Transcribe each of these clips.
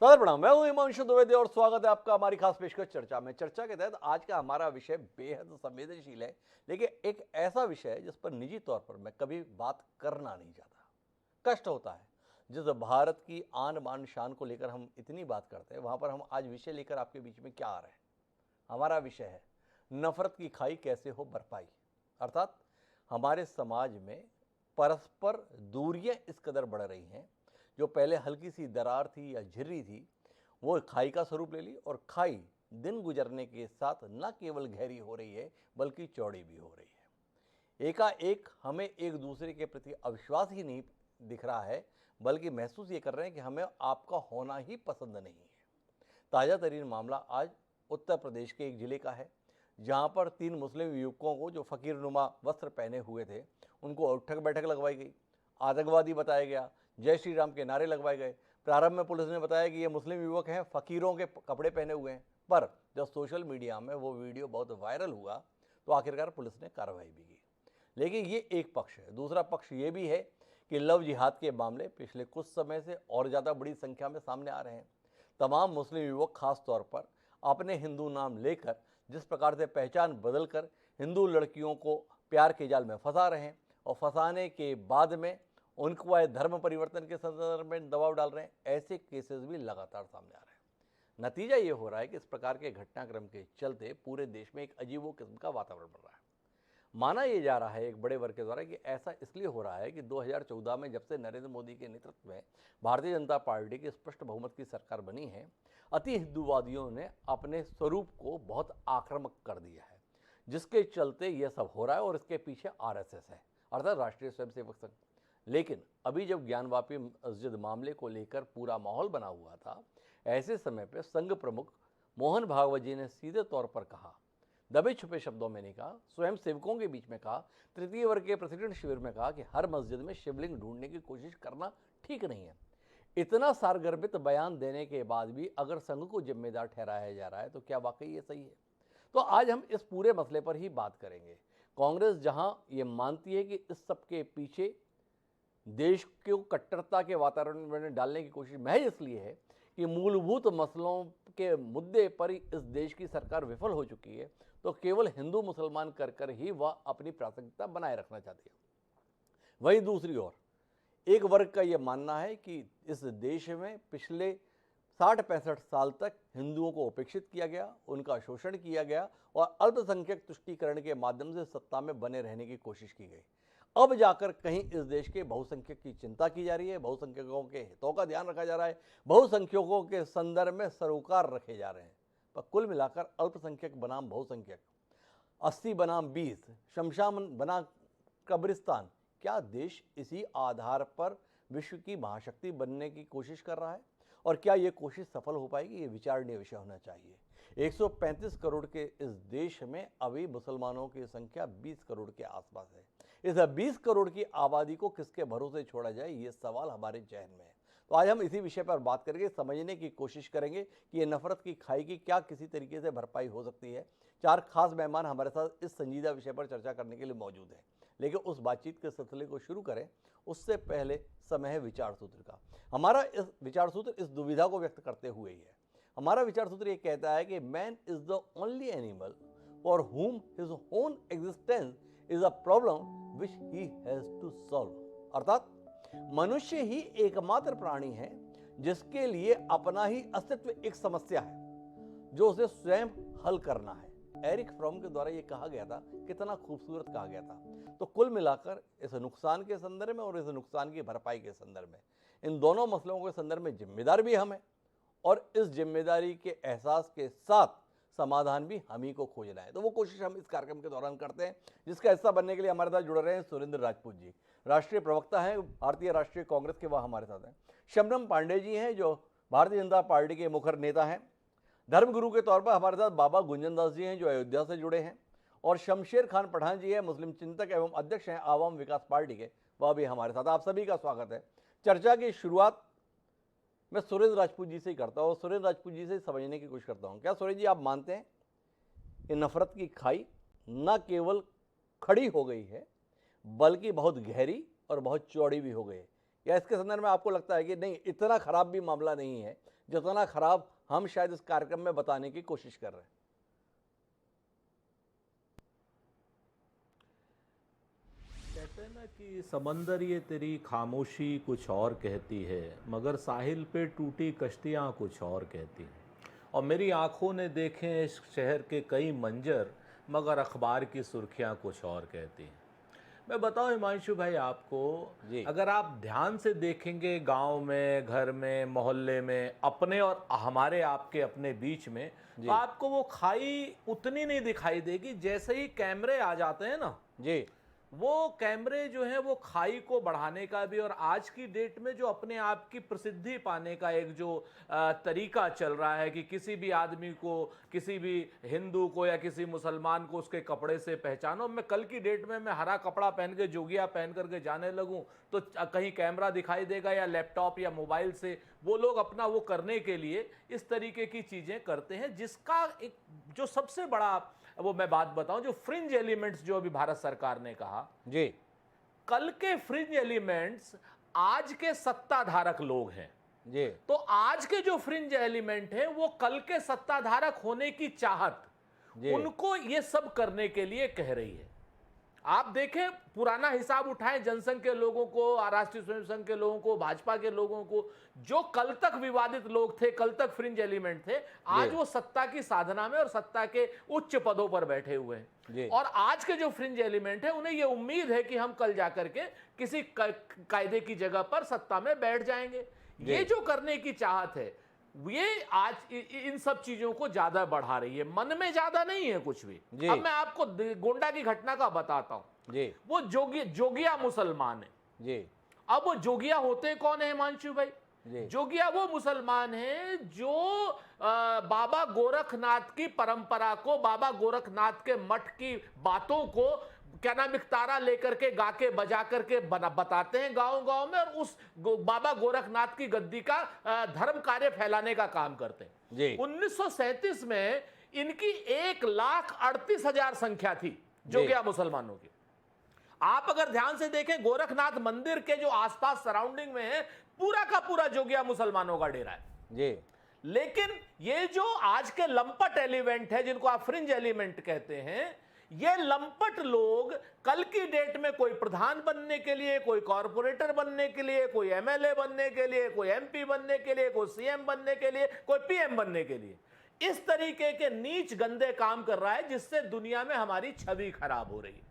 सादर प्रणाम। मैं हूं हिमांशु द्विवेदी और स्वागत है आपका हमारी खास पेशकश चर्चा में। चर्चा के तहत आज का हमारा विषय बेहद संवेदनशील है, लेकिन एक ऐसा विषय है जिस पर निजी तौर पर मैं कभी बात करना नहीं चाहता। कष्ट होता है जिस भारत की आन बान शान को लेकर हम इतनी बात करते हैं, वहां पर हम आज विषय लेकर आपके बीच में क्या आ रहे हैं। हमारा विषय है नफरत की खाई कैसे हो भरपाई। अर्थात हमारे समाज में परस्पर दूरियां इस कदर बढ़ रही हैं, जो पहले हल्की सी दरार थी या झिर्री थी, वो खाई का स्वरूप ले ली और खाई दिन गुजरने के साथ न केवल गहरी हो रही है बल्कि चौड़ी भी हो रही है। एकाएक हमें एक दूसरे के प्रति अविश्वास ही नहीं दिख रहा है, बल्कि महसूस ये कर रहे हैं कि हमें आपका होना ही पसंद नहीं है। ताज़ा तरीन मामला आज उत्तर प्रदेश के एक जिले का है, जहां पर 3 मुस्लिम युवकों को जो फकीरनुमा वस्त्र पहने हुए थे उनको उठक बैठक लगवाई गई, आतंकवादी बताया गया, जय श्री राम के नारे लगवाए गए। प्रारंभ में पुलिस ने बताया कि ये मुस्लिम युवक हैं, फकीरों के कपड़े पहने हुए हैं, पर जब सोशल मीडिया में वो वीडियो बहुत वायरल हुआ तो आखिरकार पुलिस ने कार्रवाई भी की। लेकिन ये एक पक्ष है। दूसरा पक्ष ये भी है कि लव जिहाद के मामले पिछले कुछ समय से और ज़्यादा बड़ी संख्या में सामने आ रहे हैं। तमाम मुस्लिम युवक खास तौर पर अपने हिंदू नाम लेकर जिस प्रकार से पहचान बदल कर हिंदू लड़कियों को प्यार के जाल में फंसा रहे हैं और फंसाने के बाद में उनको धर्म परिवर्तन के संदर्भ में दबाव डाल रहे हैं, ऐसे केसेस भी लगातार सामने आ रहे हैं। नतीजा ये हो रहा है कि इस प्रकार के घटनाक्रम के चलते पूरे देश में एक अजीबो किस्म का वातावरण बन रहा है। माना यह जा रहा है एक बड़े वर्ग के द्वारा कि ऐसा इसलिए हो रहा है कि 2014 में जब से नरेंद्र मोदी के नेतृत्व में भारतीय जनता पार्टी की स्पष्ट बहुमत की सरकार बनी है, अति हिंदूवादियों ने अपने स्वरूप को बहुत आक्रामक कर दिया है, जिसके चलते यह सब हो रहा है। और इसके पीछे आरएसएस है, अर्थात राष्ट्रीय स्वयंसेवक संघ। लेकिन अभी जब ज्ञानवापी मस्जिद मामले को लेकर पूरा माहौल बना हुआ था, ऐसे समय पर संघ प्रमुख मोहन भागवत जी ने सीधे तौर पर कहा, दबे छुपे शब्दों में नहीं कहा, स्वयं सेवकों के बीच में कहा, तृतीय वर्ग के प्रशिक्षण शिविर में कहा कि हर मस्जिद में शिवलिंग ढूंढने की कोशिश करना ठीक नहीं है। इतना सारगर्भित बयान देने के बाद भी अगर संघ को जिम्मेदार ठहराया जा रहा है तो क्या वाकई ये सही है? तो आज हम इस पूरे मसले पर ही बात करेंगे। कांग्रेस जहां ये मानती है कि इस सब के पीछे देश को कट्टरता के वातावरण में डालने की कोशिश महज इसलिए है कि मूलभूत मसलों के मुद्दे पर इस देश की सरकार विफल हो चुकी है, तो केवल हिंदू मुसलमान कर ही वह अपनी प्राथमिकता बनाए रखना चाहती है। वहीं दूसरी ओर एक वर्ग का यह मानना है कि इस देश में पिछले 60-65 साल तक हिंदुओं को उपेक्षित किया गया, उनका शोषण किया गया और अल्पसंख्यक तुष्टीकरण के माध्यम से सत्ता में बने रहने की कोशिश की गई। अब जाकर कहीं इस देश के बहुसंख्यक की चिंता की जा रही है, बहुसंख्यकों के हितों का ध्यान रखा जा रहा है, बहुसंख्यकों के संदर्भ में सरोकार रखे जा रहे हैं। पर कुल मिलाकर अल्पसंख्यक बनाम बहुसंख्यक, 80 बनाम 20, शमशान बना कब्रिस्तान, क्या देश इसी आधार पर विश्व की महाशक्ति बनने की कोशिश कर रहा है? और क्या ये कोशिश सफल हो पाएगी? ये विचारणीय विषय होना चाहिए। 135 करोड़ के इस देश में अभी मुसलमानों की संख्या 20 करोड़ के आसपास है। इस 20 करोड़ की आबादी को किसके भरोसे छोड़ा जाए, ये सवाल हमारे जहन में है। तो आज हम इसी विषय पर बात करके समझने की कोशिश करेंगे कि ये नफरत की खाई की क्या किसी तरीके से भरपाई हो सकती है। 4 खास मेहमान हमारे साथ इस संजीदा विषय पर चर्चा करने के लिए मौजूद हैं, लेकिन उस बातचीत के सिलसिले को शुरू करें उससे पहले समय है विचार सूत्र का। हमारा इस विचार सूत्र इस दुविधा को व्यक्त करते हुए ही है। हमारा विचार सूत्र ये कहता है कि man is the only animal for whom his own existence is a problem which he has to solve. अर्थात मनुष्य ही एकमात्र प्राणी है जिसके लिए अपना ही अस्तित्व एक समस्या है जो उसे स्वयं हल करना है। एरिक फ्रॉम के द्वारा यह कहा गया था, कितना खूबसूरत कहा गया था। तो कुल मिलाकर इस नुकसान के संदर्भ में और इस नुकसान की भरपाई के संदर्भ में, इन दोनों मसलों के संदर्भ में जिम्मेदार भी हम हैं और इस जिम्मेदारी के एहसास के साथ समाधान भी हम ही को खोजना है। तो वो कोशिश हम इस कार्यक्रम के दौरान करते हैं, जिसका हिस्सा बनने के लिए हमारे साथ जुड़ रहे हैं सुरेंद्र राजपूत जी, राष्ट्रीय प्रवक्ता हैं भारतीय राष्ट्रीय कांग्रेस के, वह हमारे साथ हैं। शबनम पांडे जी हैं जो भारतीय जनता पार्टी के मुखर नेता हैं। धर्मगुरु के तौर पर हमारे साथ बाबा गुंजन दास जी हैं जो अयोध्या से जुड़े हैं। और शमशेर खान पठान जी हैं, मुस्लिम चिंतक एवं अध्यक्ष हैं आवाम विकास पार्टी के, वह भी हमारे साथ। आप सभी का स्वागत है। चर्चा की शुरुआत मैं सुरेंद्र राजपूत जी से ही करता हूँ। सुरेंद्र राजपूत जी से समझने की कोशिश करता हूँ, क्या सुरेंद्र जी आप मानते हैं कि नफरत की खाई न केवल खड़ी हो गई है बल्कि बहुत गहरी और बहुत चौड़ी भी हो गई है? या इसके संदर्भ में आपको लगता है कि नहीं, इतना खराब भी मामला नहीं है जितना खराब हम शायद इस कार्यक्रम में बताने की कोशिश कर रहे हैं? कहते हैं ना कि समंदर ये तेरी खामोशी कुछ और कहती है, मगर साहिल पे टूटी कश्तियाँ कुछ और कहती हैं। और मेरी आंखों ने देखे इस शहर के कई मंजर, मगर अखबार की सुर्खियाँ कुछ और कहती हैं। मैं बताऊं हिमांशु भाई आपको, जी। अगर आप ध्यान से देखेंगे गांव में, घर में, मोहल्ले में, अपने और हमारे आपके अपने बीच में, तो जी। आपको वो खाई उतनी नहीं दिखाई देगी। जैसे ही कैमरे आ जाते हैं ना, जी। वो कैमरे जो हैं वो खाई को बढ़ाने का भी, और आज की डेट में जो अपने आप की प्रसिद्धि पाने का एक जो तरीका चल रहा है कि किसी भी आदमी को, किसी भी हिंदू को या किसी मुसलमान को उसके कपड़े से पहचानो। मैं कल की डेट में मैं हरा कपड़ा पहन के, जोगिया पहन करके जाने लगूं तो कहीं कैमरा दिखाई देगा या लैपटॉप या मोबाइल से। वो लोग अपना वो करने के लिए इस तरीके की चीजें करते हैं, जिसका एक जो सबसे बड़ा, वो मैं बात बताऊं, जो फ्रिंज एलिमेंट्स जो अभी भारत सरकार ने कहा, जी। कल के फ्रिंज एलिमेंट्स आज के सत्ताधारक लोग हैं। जी। तो आज के जो फ्रिंज एलिमेंट हैं वो कल के सत्ताधारक होने की चाहत जी। उनको ये सब करने के लिए कह रही है। आप देखें, पुराना हिसाब उठाएं, जनसंघ के लोगों को, राष्ट्रीय स्वयं संघ के लोगों को, भाजपा के लोगों को, जो कल तक विवादित लोग थे, कल तक फ्रिंज एलिमेंट थे, आज वो सत्ता की साधना में और सत्ता के उच्च पदों पर बैठे हुए हैं। और आज के जो फ्रिंज एलिमेंट है, उन्हें ये उम्मीद है कि हम कल जाकर के किसी कायदे की जगह पर सत्ता में बैठ जाएंगे। ये जो करने की चाहत है, ये आज इन सब चीजों को ज्यादा बढ़ा रही है। मन में ज्यादा नहीं है कुछ भी। अब मैं आपको गोंडा की घटना का बताता हूं। जी। वो जोगिया मुसलमान है। जी। अब वो जोगिया होते कौन है हिमांशु भाई? जी। जोगिया वो मुसलमान है जो बाबा गोरखनाथ की परंपरा को, बाबा गोरखनाथ के मठ की बातों को, क्या नाम, एक तारा लेकर के, गा के, बजा करके बताते हैं गांव गांव में, और उस बाबा गोरखनाथ की गद्दी का धर्म कार्य फैलाने का काम करते हैं। जी। 1937 में इनकी 1,38,000 संख्या थी जोगिया मुसलमानों की। आप अगर ध्यान से देखें, गोरखनाथ मंदिर के जो आसपास सराउंडिंग में है, पूरा का पूरा जोगिया मुसलमानों का डेरा है। जी। लेकिन ये जो आज के लंपट एलिमेंट है, जिनको आप फ्रिंज एलिमेंट कहते हैं, ये लंपट लोग कल की डेट में कोई प्रधान बनने के लिए, कोई कॉर्पोरेटर बनने के लिए, कोई एमएलए बनने के लिए, कोई एमपी बनने के लिए, कोई सीएम बनने के लिए, कोई पीएम बनने के लिए, इस तरीके के नीच गंदे काम कर रहा है, जिससे दुनिया में हमारी छवि खराब हो रही है।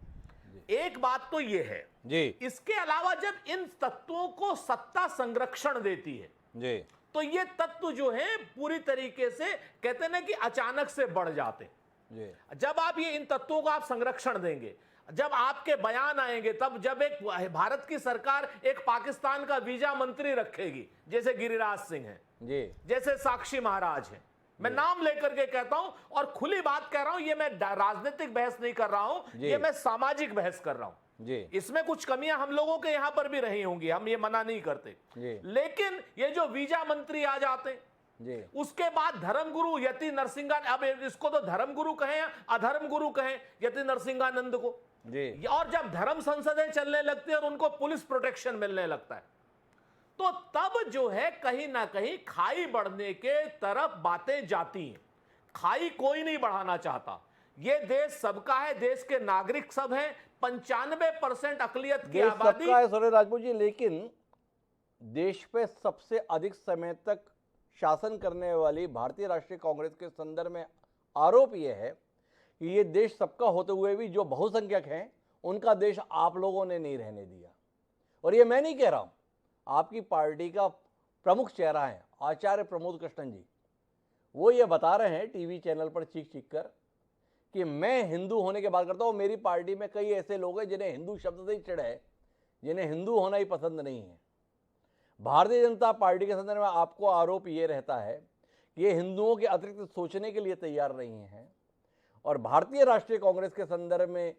एक बात तो यह है जी। इसके अलावा, जब इन तत्वों को सत्ता संरक्षण देती है, जी, तो ये तत्व जो है पूरी तरीके से, कहते हैं ना कि अचानक से बढ़ जाते। जी। जब आप ये इन तत्वों को आप संरक्षण देंगे, जब आपके बयान आएंगे, तब जब एक भारत की सरकार एक पाकिस्तान का वीजा मंत्री रखेगी, जैसे गिरिराज सिंह है, जी, जैसे साक्षी महाराज है, मैं नाम लेकर के कहता हूं और खुली बात कह रहा हूं, ये मैं राजनीतिक बहस नहीं कर रहा हूं, ये मैं सामाजिक बहस कर रहा हूं। जी। इसमें कुछ कमियां हम लोगों के यहां पर भी रही होंगी, हम ये मना नहीं करते। जी। लेकिन ये जो वीजा मंत्री आ जाते, जी, उसके बाद धर्मगुरु यति नरसिंहानंद, अब इसको तो धर्मगुरु कहें या अधर्म गुरु कहें, यति नरसिंहानंद को, जी, और जब धर्म संसदें चलने लगती है और उनको पुलिस प्रोटेक्शन मिलने लगता है, तो तब जो है कहीं ना कहीं खाई बढ़ने के तरफ बातें जाती हैं। खाई कोई नहीं बढ़ाना चाहता। ये देश सबका है, देश के नागरिक सब हैं, 95% अकलियत की देश आबादी। सबका है सुरेश राजपूत जी, लेकिन देश पे सबसे अधिक समय तक शासन करने वाली भारतीय राष्ट्रीय कांग्रेस के संदर्भ में आरोप यह है कि ये देश सबका होते हुए भी जो बहुसंख्यक हैं, उनका देश आप लोगों ने नहीं रहने दिया। और ये मैं नहीं कह रहा हूं, आपकी पार्टी का प्रमुख चेहरा है आचार्य प्रमोद कृष्णन जी, वो ये बता रहे हैं टीवी चैनल पर चीख चीख कर कि मैं हिंदू होने की बात करता हूं, मेरी पार्टी में कई ऐसे लोग हैं जिन्हें हिंदू शब्द से ही चिढ़ है, जिन्हें हिंदू होना ही पसंद नहीं है। भारतीय जनता पार्टी के संदर्भ में आपको आरोप ये रहता है कि ये हिंदुओं के अतिरिक्त सोचने के लिए तैयार नहीं है, और भारतीय राष्ट्रीय कांग्रेस के संदर्भ में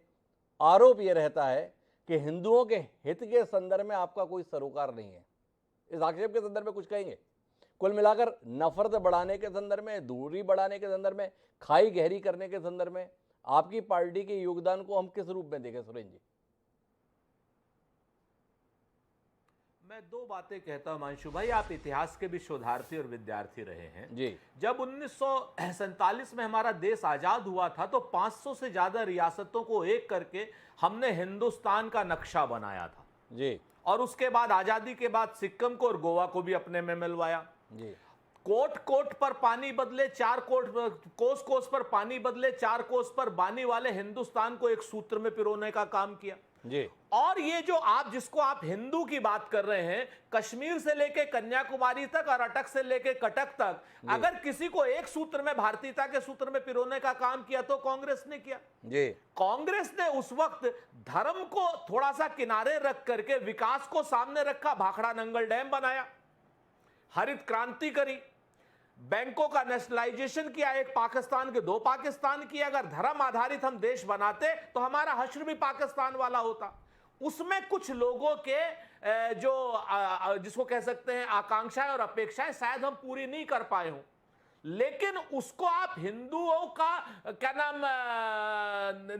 आरोप ये रहता है कि हिंदुओं के हित के संदर्भ में आपका कोई सरोकार नहीं है। इस आक्षेप के संदर्भ में कुछ कहेंगे? कुल मिलाकर नफरत बढ़ाने के संदर्भ में, दूरी बढ़ाने के संदर्भ में, खाई गहरी करने के संदर्भ में आपकी पार्टी के योगदान को हम किस रूप में देखें सुरेंद्र जी? मैं दो बातें कहता हूं मांशु भाई, आप इतिहास के भी शोधार्थी और विद्यार्थी रहे हैं जी। जब 1947 में हमारा देश आजाद हुआ था तो 500 से ज्यादा रियासतों को एक करके हमने हिंदुस्तान का नक्शा बनाया था जी। और उसके बाद आजादी के बाद सिक्किम को और गोवा को भी अपने में मिलवाया। जी। कोट कोट पर पानी बदले चार कोट, कोस कोस पर पानी बदले चार कोस पर बानी वाले हिंदुस्तान को एक सूत्र में पिरोने का काम किया। जी। और ये जो जिसको आप हिंदू की बात कर रहे हैं, कश्मीर से लेके कन्याकुमारी तक और अटक से लेके कटक तक, अगर किसी को एक सूत्र में, भारतीयता के सूत्र में पिरोने का काम किया तो कांग्रेस ने किया। जी। कांग्रेस ने उस वक्त धर्म को थोड़ा सा किनारे रख करके विकास को सामने रखा, भाखड़ा नंगल डैम बनाया, हरित क्रांति करी, बैंकों का नेशनलाइजेशन किया, एक पाकिस्तान के दो पाकिस्तान किया। अगर धर्म आधारित हम देश बनाते तो हमारा हश्र भी पाकिस्तान वाला होता। उसमें कुछ लोगों के जो जिसको कह सकते हैं आकांक्षाएं और अपेक्षाएं शायद हम पूरी नहीं कर पाए हों, लेकिन उसको आप हिंदुओं का क्या नाम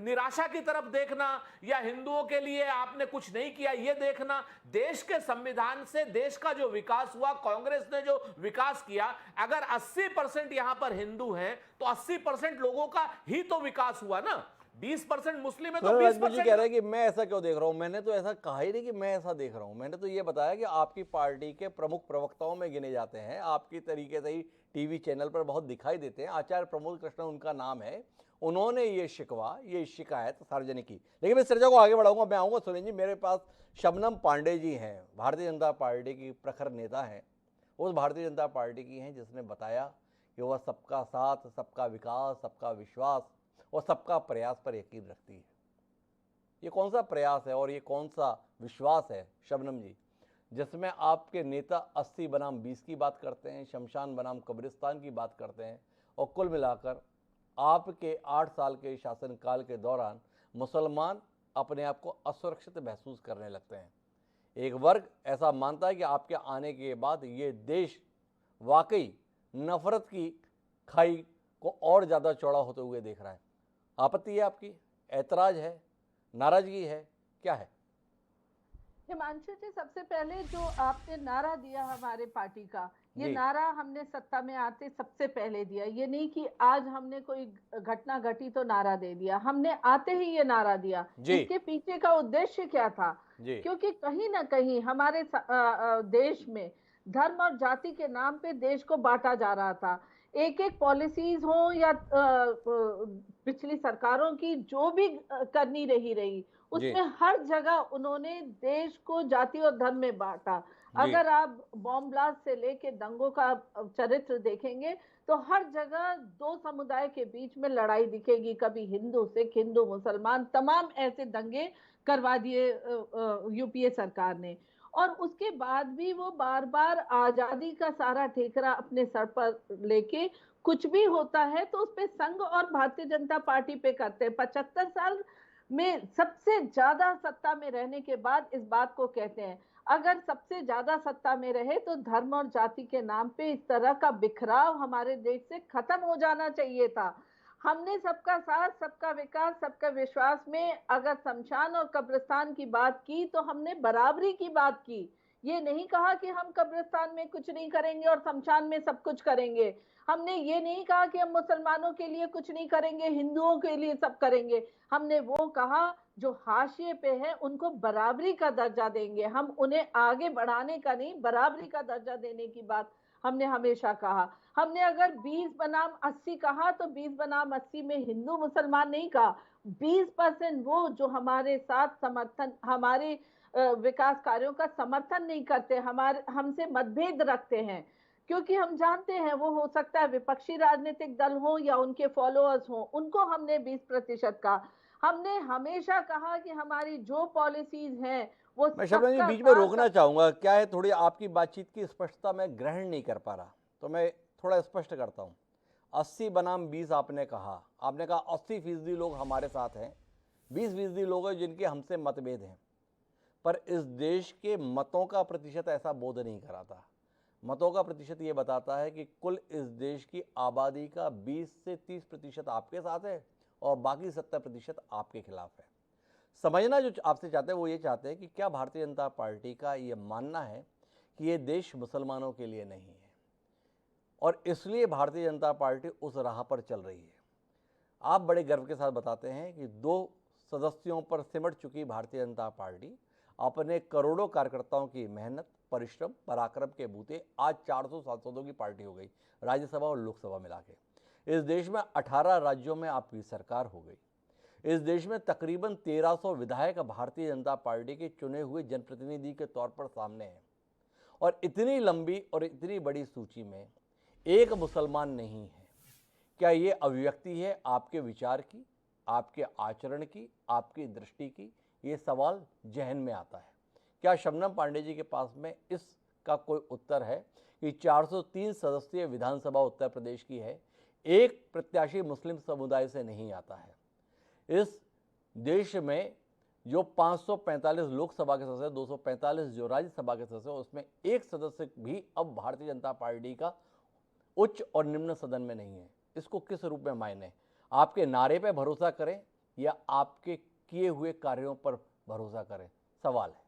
निराशा की तरफ देखना या हिंदुओं के लिए आपने कुछ नहीं किया ये देखना, देश के संविधान से देश का जो विकास हुआ, कांग्रेस ने जो विकास किया, अगर 80% यहां पर हिंदू हैं तो 80% लोगों का ही तो विकास हुआ ना। 20% मुस्लिम है तो 20% कह रहे हैं कि मैं ऐसा क्यों देख रहा हूं। मैंने तो ऐसा कहा ही नहीं कि मैं ऐसा देख रहा हूं। मैंने तो ये बताया कि आपकी पार्टी के प्रमुख प्रवक्ताओं में गिने जाते हैं, आपकी तरीके से ही टीवी चैनल पर बहुत दिखाई देते हैं, आचार्य प्रमोद कृष्ण उनका नाम है, उन्होंने ये शिकवा, ये शिकायत सार्वजनिक की। लेकिन मैं इस चर्चा को आगे बढ़ाऊंगा। मैं आऊँगा सुनील जी, मेरे पास शबनम पांडे जी हैं, भारतीय जनता पार्टी की प्रखर नेता हैं, उस भारतीय जनता पार्टी की हैं जिसने बताया कि वह सबका साथ, सबका विकास, सबका विश्वास और सबका प्रयास पर यकीन रखती है। ये कौन सा प्रयास है और ये कौन सा विश्वास है शबनम जी, जिसमें आपके नेता 80 बनाम 20 की बात करते हैं, शमशान बनाम कब्रिस्तान की बात करते हैं, और कुल मिलाकर आपके 8 साल के शासनकाल के दौरान मुसलमान अपने आप को असुरक्षित महसूस करने लगते हैं। एक वर्ग ऐसा मानता है कि आपके आने के बाद ये देश वाकई नफरत की खाई को और ज़्यादा चौड़ा होते हुए देख रहा है। आपत्ति है आपकी, ऐतराज है, नाराजगी है, क्या है? हिमांशु जी, सबसे पहले जो आपने नारा दिया हमारे पार्टी का, ये नारा हमने सत्ता में आते सबसे पहले दिया। ये नहीं कि आज हमने कोई घटना घटी तो नारा दे दिया, हमने आते ही ये नारा दिया। इसके पीछे का उद्देश्य क्या था? क्योंकि कहीं ना कहीं हमारे देश में धर्म और जाति के नाम पे देश को बांटा जा रहा था। एक एक पॉलिसीज हो या पिछली सरकारों की जो भी करनी रही उसमें हर जगह उन्होंने देश को जाति और धर्म में बांटा। अगर आप बॉम्ब ब्लास्ट से लेके दंगों का चरित्र देखेंगे तो हर जगह दो समुदाय के बीच में लड़ाई दिखेगी, कभी हिंदू सिख, हिंदू मुसलमान, तमाम ऐसे दंगे करवा दिए यूपीए सरकार ने। और उसके बाद भी वो बार बार आजादी का सारा ठेकरा अपने सर पर लेके कुछ भी होता है तो उस पे संघ और भारतीय जनता पार्टी पे करते हैं। 75 साल में सबसे ज्यादा सत्ता में रहने के बाद इस बात को कहते हैं, अगर सबसे ज्यादा सत्ता में रहे तो धर्म और जाति के नाम पे इस तरह का बिखराव हमारे देश से खत्म हो जाना चाहिए था। हमने सबका साथ, सबका विकास, सबका विश्वास में अगर शमशान और कब्रिस्तान की बात की तो हमने बराबरी की बात की। ये नहीं कहा कि हम कब्रिस्तान में कुछ नहीं करेंगे और शमशान में सब कुछ करेंगे। हमने ये नहीं कहा कि हम मुसलमानों के लिए कुछ नहीं करेंगे, हिंदुओं के लिए सब करेंगे। हमने वो कहा जो हाशिए पे है उनको बराबरी का दर्जा देंगे, हम उन्हें आगे बढ़ाने का नहीं, बराबरी का दर्जा देने की बात हमने हमेशा कहा। हमने अगर 20 बनाम 80 कहा तो 20 बनाम 80 में हिंदू मुसलमान नहीं कहा, 20% वो जो हमारे साथ समर्थन, हमारे विकास कार्यों का समर्थन नहीं करते, हमारे हमसे मतभेद रखते हैं, क्योंकि हम जानते हैं वो हो सकता है विपक्षी राजनीतिक दल हो या उनके फॉलोअर्स हो, उनको हमने 20% कहा। हमने हमेशा कहा कि हमारी जो पॉलिसीज हैं वो मैं शबनम जी बीच में रोकना चाहूंगा, क्या है थोड़ी आपकी बातचीत की स्पष्टता मैं ग्रहण नहीं कर पा रहा, तो मैं थोड़ा स्पष्ट करता हूँ। 80 बनाम 20 आपने कहा 80% लोग हमारे साथ हैं, 20% लोग हैं जिनके हमसे मतभेद हैं, पर इस देश के मतों का प्रतिशत ऐसा बोध नहीं कराता। मतों का प्रतिशत ये बताता है कि कुल इस देश की आबादी का 20 से 30% आपके साथ है और बाकी 70% आपके खिलाफ है। समझना जो आपसे चाहते हैं वो ये चाहते हैं कि क्या भारतीय जनता पार्टी का ये मानना है कि ये देश मुसलमानों के लिए नहीं है और इसलिए भारतीय जनता पार्टी उस राह पर चल रही है। आप बड़े गर्व के साथ बताते हैं कि 2 सदस्यों पर सिमट चुकी भारतीय जनता पार्टी अपने करोड़ों कार्यकर्ताओं की मेहनत, परिश्रम, पराक्रम के बूते आज 400 सांसदों की पार्टी हो गई, राज्यसभा और लोकसभा मिला के। इस देश में 18 राज्यों में आपकी सरकार हो गई। इस देश में तकरीबन 1300 विधायक भारतीय जनता पार्टी के चुने हुए जनप्रतिनिधि के तौर पर सामने हैं और इतनी लंबी और इतनी बड़ी सूची में एक मुसलमान नहीं है। क्या ये अभिव्यक्ति है आपके विचार की, आपके आचरण की, आपकी दृष्टि की? ये सवाल जहन में आता है। क्या शबनम पांडे जी के पास में इसका कोई उत्तर है कि 403 सदस्यीय विधानसभा उत्तर प्रदेश की है, एक प्रत्याशी मुस्लिम समुदाय से नहीं आता है। इस देश में जो 545 लोकसभा के सदस्य, 245 जो राज्यसभा के सदस्य, उसमें एक सदस्य भी अब भारतीय जनता पार्टी का उच्च और निम्न सदन में नहीं है। इसको किस रूप में मायने? आपके नारे पे भरोसा करें या आपके किए हुए कार्यों पर भरोसा करें? सवाल है।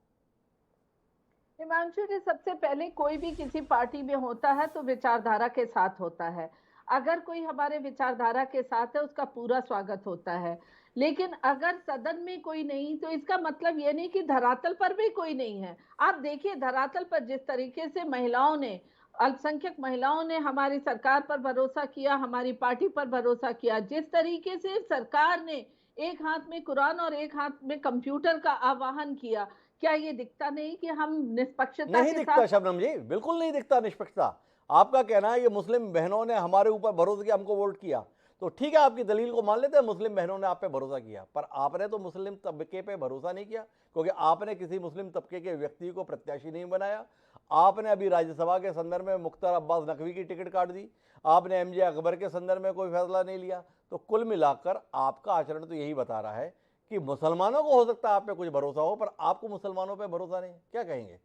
हिमांशु जी, सबसे पहले कोई भी किसी पार्टी में होता है तो विचारधारा के साथ होता है। अगर कोई हमारे विचारधारा के साथ है उसका पूरा स्वागत होता है, लेकिन अगर सदन में कोई नहीं तो इसका मतलब ये नहीं कि धरातल पर भी कोई नहीं है। आप देखिए धरातल पर जिस तरीके से महिलाओं ने, अल्पसंख्यक महिलाओं ने हमारी सरकार पर भरोसा किया, हमारी पार्टी पर भरोसा किया, जिस तरीके से सरकार ने एक हाथ में कुरान और एक हाथ में कंप्यूटर का आह्वान किया, क्या ये दिखता नहीं कि हम निष्पक्षता नहीं के दिखता साथ? शबनम जी, बिल्कुल नहीं दिखता निष्पक्षता। आपका कहना है कि मुस्लिम बहनों ने हमारे ऊपर भरोसा किया, हमको वोट किया, तो ठीक है, आपकी दलील को मान लेते हैं, मुस्लिम बहनों ने आप पे भरोसा किया, पर आपने तो मुस्लिम तबके पे भरोसा नहीं किया, क्योंकि आपने किसी मुस्लिम तबके के व्यक्ति को प्रत्याशी नहीं बनाया। आपने अभी राज्यसभा के संदर्भ में मुख्तार अब्बास नकवी की टिकट काट दी, आपने एमजे अकबर के संदर्भ में कोई फैसला नहीं लिया। तो कुल मिलाकर आपका आचरण तो यही बता रहा है कि मुसलमानों को हो सकता है आप पे कुछ भरोसा हो, पर आपको मुसलमानों पे भरोसा नहीं। क्या कहेंगे?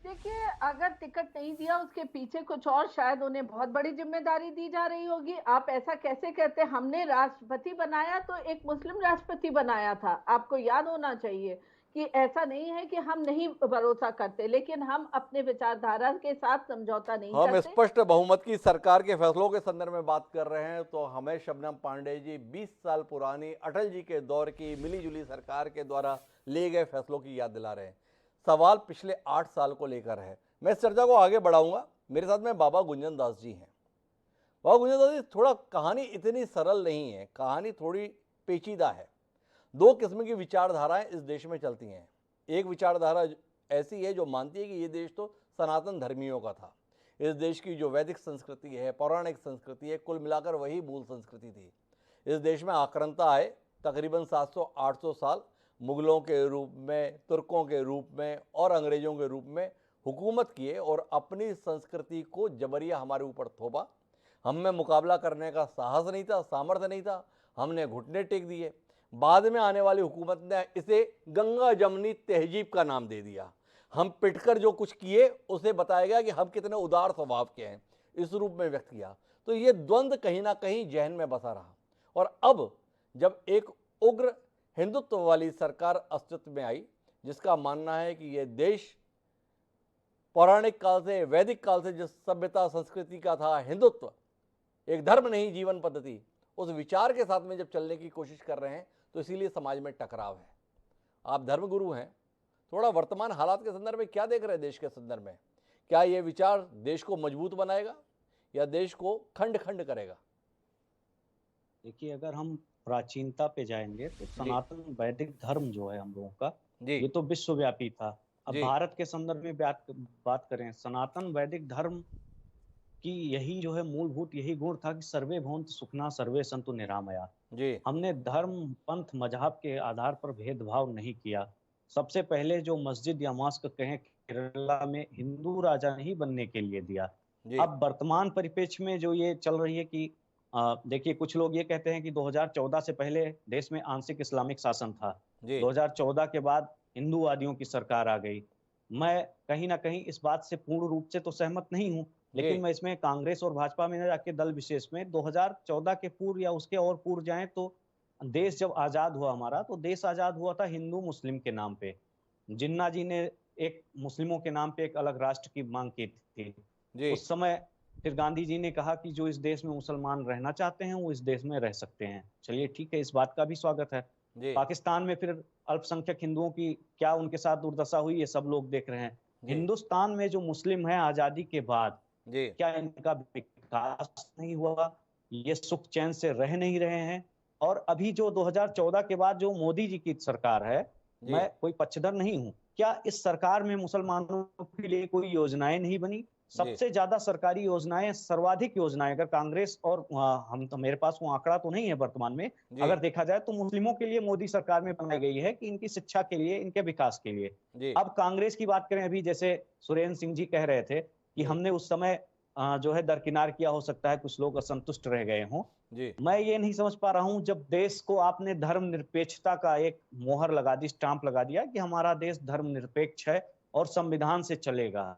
देखिए, अगर टिकट नहीं दिया उसके पीछे कुछ और शायद उन्हें बहुत बड़ी जिम्मेदारी दी जा रही होगी। आप ऐसा कैसे कहते हैं? हमने राष्ट्रपति बनाया तो एक मुस्लिम राष्ट्रपति बनाया था। आपको याद होना चाहिए कि ऐसा नहीं है कि हम नहीं भरोसा करते, लेकिन हम अपने विचारधारा के साथ समझौता नहीं हम करते। स्पष्ट बहुमत की सरकार के फैसलों के संदर्भ में बात कर रहे हैं, तो हमें शबनम पांडे जी 20 साल पुरानी अटल जी के दौर की मिलीजुली सरकार के द्वारा लिए गए फैसलों की याद दिला रहे हैं। सवाल पिछले 8 साल को लेकर है। मैं इस चर्चा को आगे बढ़ाऊंगा। मेरे साथ में बाबा गुंजन दास जी हैं। बाबा गुंजन दास जी, थोड़ा कहानी इतनी सरल नहीं है, कहानी थोड़ी पेचीदा है। 2 किस्म की विचारधाराएं इस देश में चलती हैं। एक विचारधारा ऐसी है जो मानती है कि ये देश तो सनातन धर्मियों का था। इस देश की जो वैदिक संस्कृति है, पौराणिक संस्कृति है, कुल मिलाकर वही मूल संस्कृति थी। इस देश में आक्रांता आए, तकरीबन 700-800 साल मुगलों के रूप में, तुर्कों के रूप में और अंग्रेजों के रूप में हुकूमत किए और अपनी संस्कृति को जबरिया हमारे ऊपर थोपा। हम में मुकाबला करने का साहस नहीं था, सामर्थ्य नहीं था, हमने घुटने टेक दिए। बाद में आने वाली हुकूमत ने इसे गंगा जमनी तहजीब का नाम दे दिया। हम पिटकर जो कुछ किए उसे बताया गया कि हम कितने उदार स्वभाव के हैं, इस रूप में व्यक्त किया। तो ये द्वंद्व कहीं ना कहीं जहन में बसा रहा। और अब जब एक उग्र हिंदुत्व वाली सरकार अस्तित्व में आई, जिसका मानना है कि यह देश पौराणिक काल से, वैदिक काल से जिस सभ्यता संस्कृति का था हिंदुत्व, एक धर्म नहीं जीवन पद्धति, उस विचार के साथ में जब चलने की कोशिश कर रहे हैं, तो इसीलिए समाज में टकराव है। आप धर्मगुरु हैं, थोड़ा वर्तमान हालात के संदर्भ में क्या देख रहे हैं? देश के संदर्भ में क्या ये विचार देश को मजबूत बनाएगा या देश को खंड खंड करेगा? देखिए, अगर हम प्राचीनता पे जाएंगे तो सनातन वैदिक धर्म जो है हम लोगों का, ये तो विश्वव्यापी था। अब भारत के संदर्भ में बात करें, सनातन वैदिक धर्म की यही जो है मूलभूत यही गुण था कि सर्वे भवन्तु सुखिनः सर्वे सन्तु निरामया। हमने धर्म, पंथ, मजहब के आधार पर भेदभाव नहीं किया। सबसे पहले जो मस्जिद या मॉस्क कहें केरला में हिंदू राजा ने ही बनने के लिए दिया। अब वर्तमान परिप्रेक्ष्य में जो ये चल रही है कि देखिए, कुछ लोग ये कहते हैं कि 2014 से पहले देश में आंशिक इस्लामिक शासन था, 2014 के बाद हिंदूवादियों की सरकार आ गई। मैं कहीं ना कहीं इस बात से पूर्ण रूप से तो सहमत नहीं हूँ, लेकिन मैं इसमें कांग्रेस और भाजपा में जाके दल विशेष में 2014 के पूर्व या उसके और पूर्व जाएं तो देश जब आजाद हुआ हमारा, तो देश आजाद हुआ था हिंदू मुस्लिम के नाम पे। जिन्ना जी ने एक मुस्लिमों के नाम पे एक अलग राष्ट्र की मांग की थी। उस समय फिर गांधी जी ने कहा कि जो इस देश में मुसलमान रहना चाहते हैं वो इस देश में रह सकते हैं। चलिए ठीक है, इस बात का भी स्वागत है। पाकिस्तान में फिर अल्पसंख्यक हिंदुओं की क्या उनके साथ दुर्दशा हुई, ये सब लोग देख रहे हैं। हिंदुस्तान में जो मुस्लिम है आजादी के बाद, क्या इनका विकास नहीं हुआ? ये सुख चैन से रह नहीं रहे हैं? और अभी जो 2014 के बाद जो मोदी जी की सरकार है, मैं कोई पक्षधर नहीं हूं, क्या इस सरकार में मुसलमानों के लिए कोई योजनाएं नहीं बनी? सबसे ज्यादा सरकारी योजनाएं, सर्वाधिक योजनाएं अगर कांग्रेस और हम तो, मेरे पास वो आंकड़ा तो नहीं है वर्तमान में, अगर देखा जाए तो मुस्लिमों के लिए मोदी सरकार में बनाई गई है कि इनकी शिक्षा के लिए, इनके विकास के लिए। अब कांग्रेस की बात करें, अभी जैसे सुरेंद्र सिंह जी कह रहे थे कि हमने उस समय जो है दरकिनार किया, हो सकता है कुछ लोग असंतुष्ट रह गए हों। मैं ये नहीं समझ पा रहा हूं, जब देश को आपने धर्मनिरपेक्षता का एक मोहर लगा दी, स्टाम्प लगा दिया कि हमारा देश धर्मनिरपेक्ष है और संविधान से चलेगा।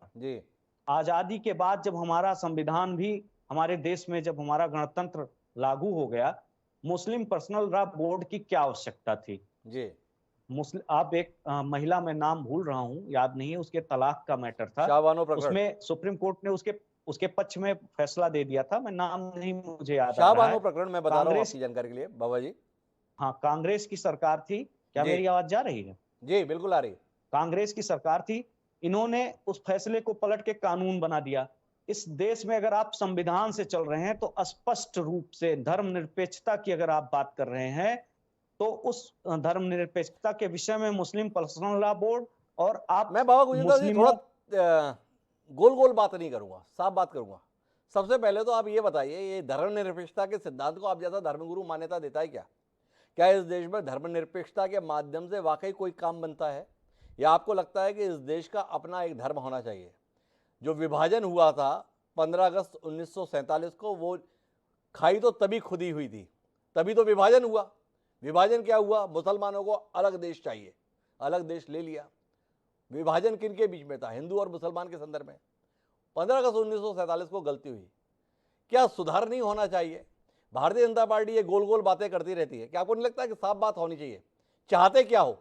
आजादी के बाद जब हमारा संविधान भी हमारे देश में, जब हमारा गणतंत्र लागू हो गया, मुस्लिम पर्सनल लॉ बोर्ड की क्या आवश्यकता थी? मुस्लिम, आप एक महिला, मैं नाम भूल रहा हूं, याद नहीं है, उसके तलाक का मैटर था, उसमें सुप्रीम कोर्ट ने उसके पक्ष में फैसला दे दिया था। मैं नाम नहीं मुझे याद आ रहा है। प्रकरण मैं बता रहा हूं आपकी जानकारी के लिए बाबा जी। हाँ, कांग्रेस की सरकार थी। क्या मेरी आवाज जा रही है? जी बिल्कुल आ रही। कांग्रेस की सरकार थी, इन्होंने उस फैसले को पलट के कानून बना दिया। इस देश में अगर आप संविधान से चल रहे हैं तो स्पष्ट रूप से धर्मनिरपेक्षता की अगर आप बात कर रहे हैं तो उस धर्मनिरपेक्षता के विषय में मुस्लिम पर्सनल लॉ बोर्ड और आप, मैं बाबा गुजर जी थोड़ा गोल गोल बात नहीं करूंगा, साफ बात करूंगा। सबसे पहले तो आप ये बताइए, ये धर्मनिरपेक्षता के सिद्धांत को आप जैसा धर्मगुरु मान्यता देता है क्या? क्या इस देश में धर्मनिरपेक्षता के माध्यम से वाकई कोई काम बनता है, या आपको लगता है कि इस देश का अपना एक धर्म होना चाहिए? जो विभाजन हुआ था 15 अगस्त 1947 को, वो खाई तो तभी खुदी हुई थी, तभी तो विभाजन हुआ। विभाजन क्या हुआ? मुसलमानों को अलग देश चाहिए, अलग देश ले लिया। विभाजन किन के बीच में था? हिंदू और मुसलमान के संदर्भ में। 15 अगस्त 1947 को गलती हुई, क्या सुधार नहीं होना चाहिए? भारतीय जनता पार्टी ये गोल गोल बातें करती रहती है, क्या आपको नहीं लगता कि साफ बात होनी चाहिए? चाहते क्या हो?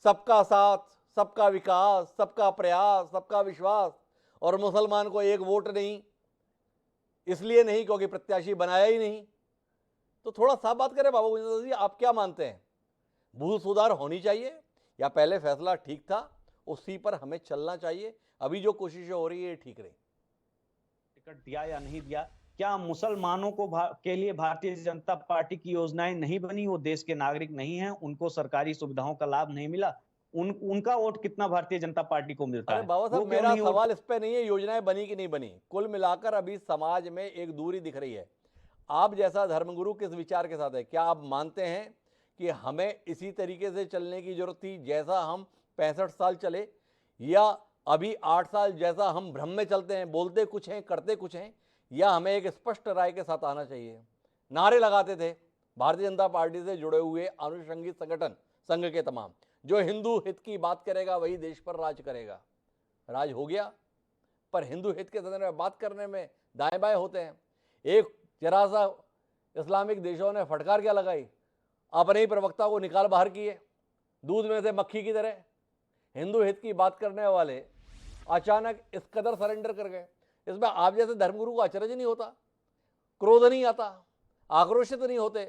सबका साथ, सबका विकास, सबका प्रयास, सबका विश्वास, और मुसलमान को एक वोट नहीं, इसलिए नहीं क्योंकि प्रत्याशी बनाया ही नहीं। तो थोड़ा साफ बात करें बाबू गुजर जी, आप क्या मानते हैं? भू सुधार होनी चाहिए या पहले फैसला ठीक था उसी पर हमें चलना चाहिए? अभी जो कोशिशें हो रही है ठीक रही? टिकट दिया या नहीं दिया, क्या मुसलमानों को के लिए भारतीय जनता पार्टी की योजनाएं नहीं बनी? वो देश के नागरिक नहीं हैं, उनको सरकारी सुविधाओं का लाभ नहीं मिला, उनका वोट कितना भारतीय जनता पार्टी को मिलता है? बाबा साहब, मेरा सवाल इस पे नहीं है योजनाएं बनी कि नहीं बनी, कुल मिलाकर अभी समाज में एक दूरी दिख रही है। आप जैसा धर्मगुरु किस विचार के साथ है? क्या आप मानते हैं कि हमें इसी तरीके से चलने की जरूरत थी जैसा हम 65 साल चले, या अभी 8 साल जैसा हम भ्रम में चलते हैं, बोलते कुछ हैं करते कुछ हैं, या हमें एक स्पष्ट राय के साथ आना चाहिए? नारे लगाते थे भारतीय जनता पार्टी से जुड़े हुए अनुषंगी संगठन, संघ के तमाम, जो हिंदू हित की बात करेगा वही देश पर राज करेगा। राज हो गया, पर हिंदू हित के संदर्भ में बात करने में दाएं बाएं होते हैं। एक जरा सा इस्लामिक देशों ने फटकार क्या लगाई, अपने ही प्रवक्ता को निकाल बाहर किए, दूध में से मक्खी की तरह। हिंदू हित की बात करने वाले अचानक इस कदर सरेंडर कर गए। इसमें आप जैसे धर्मगुरु को आश्चर्य नहीं होता, क्रोध नहीं आता, आक्रोशित नहीं होते?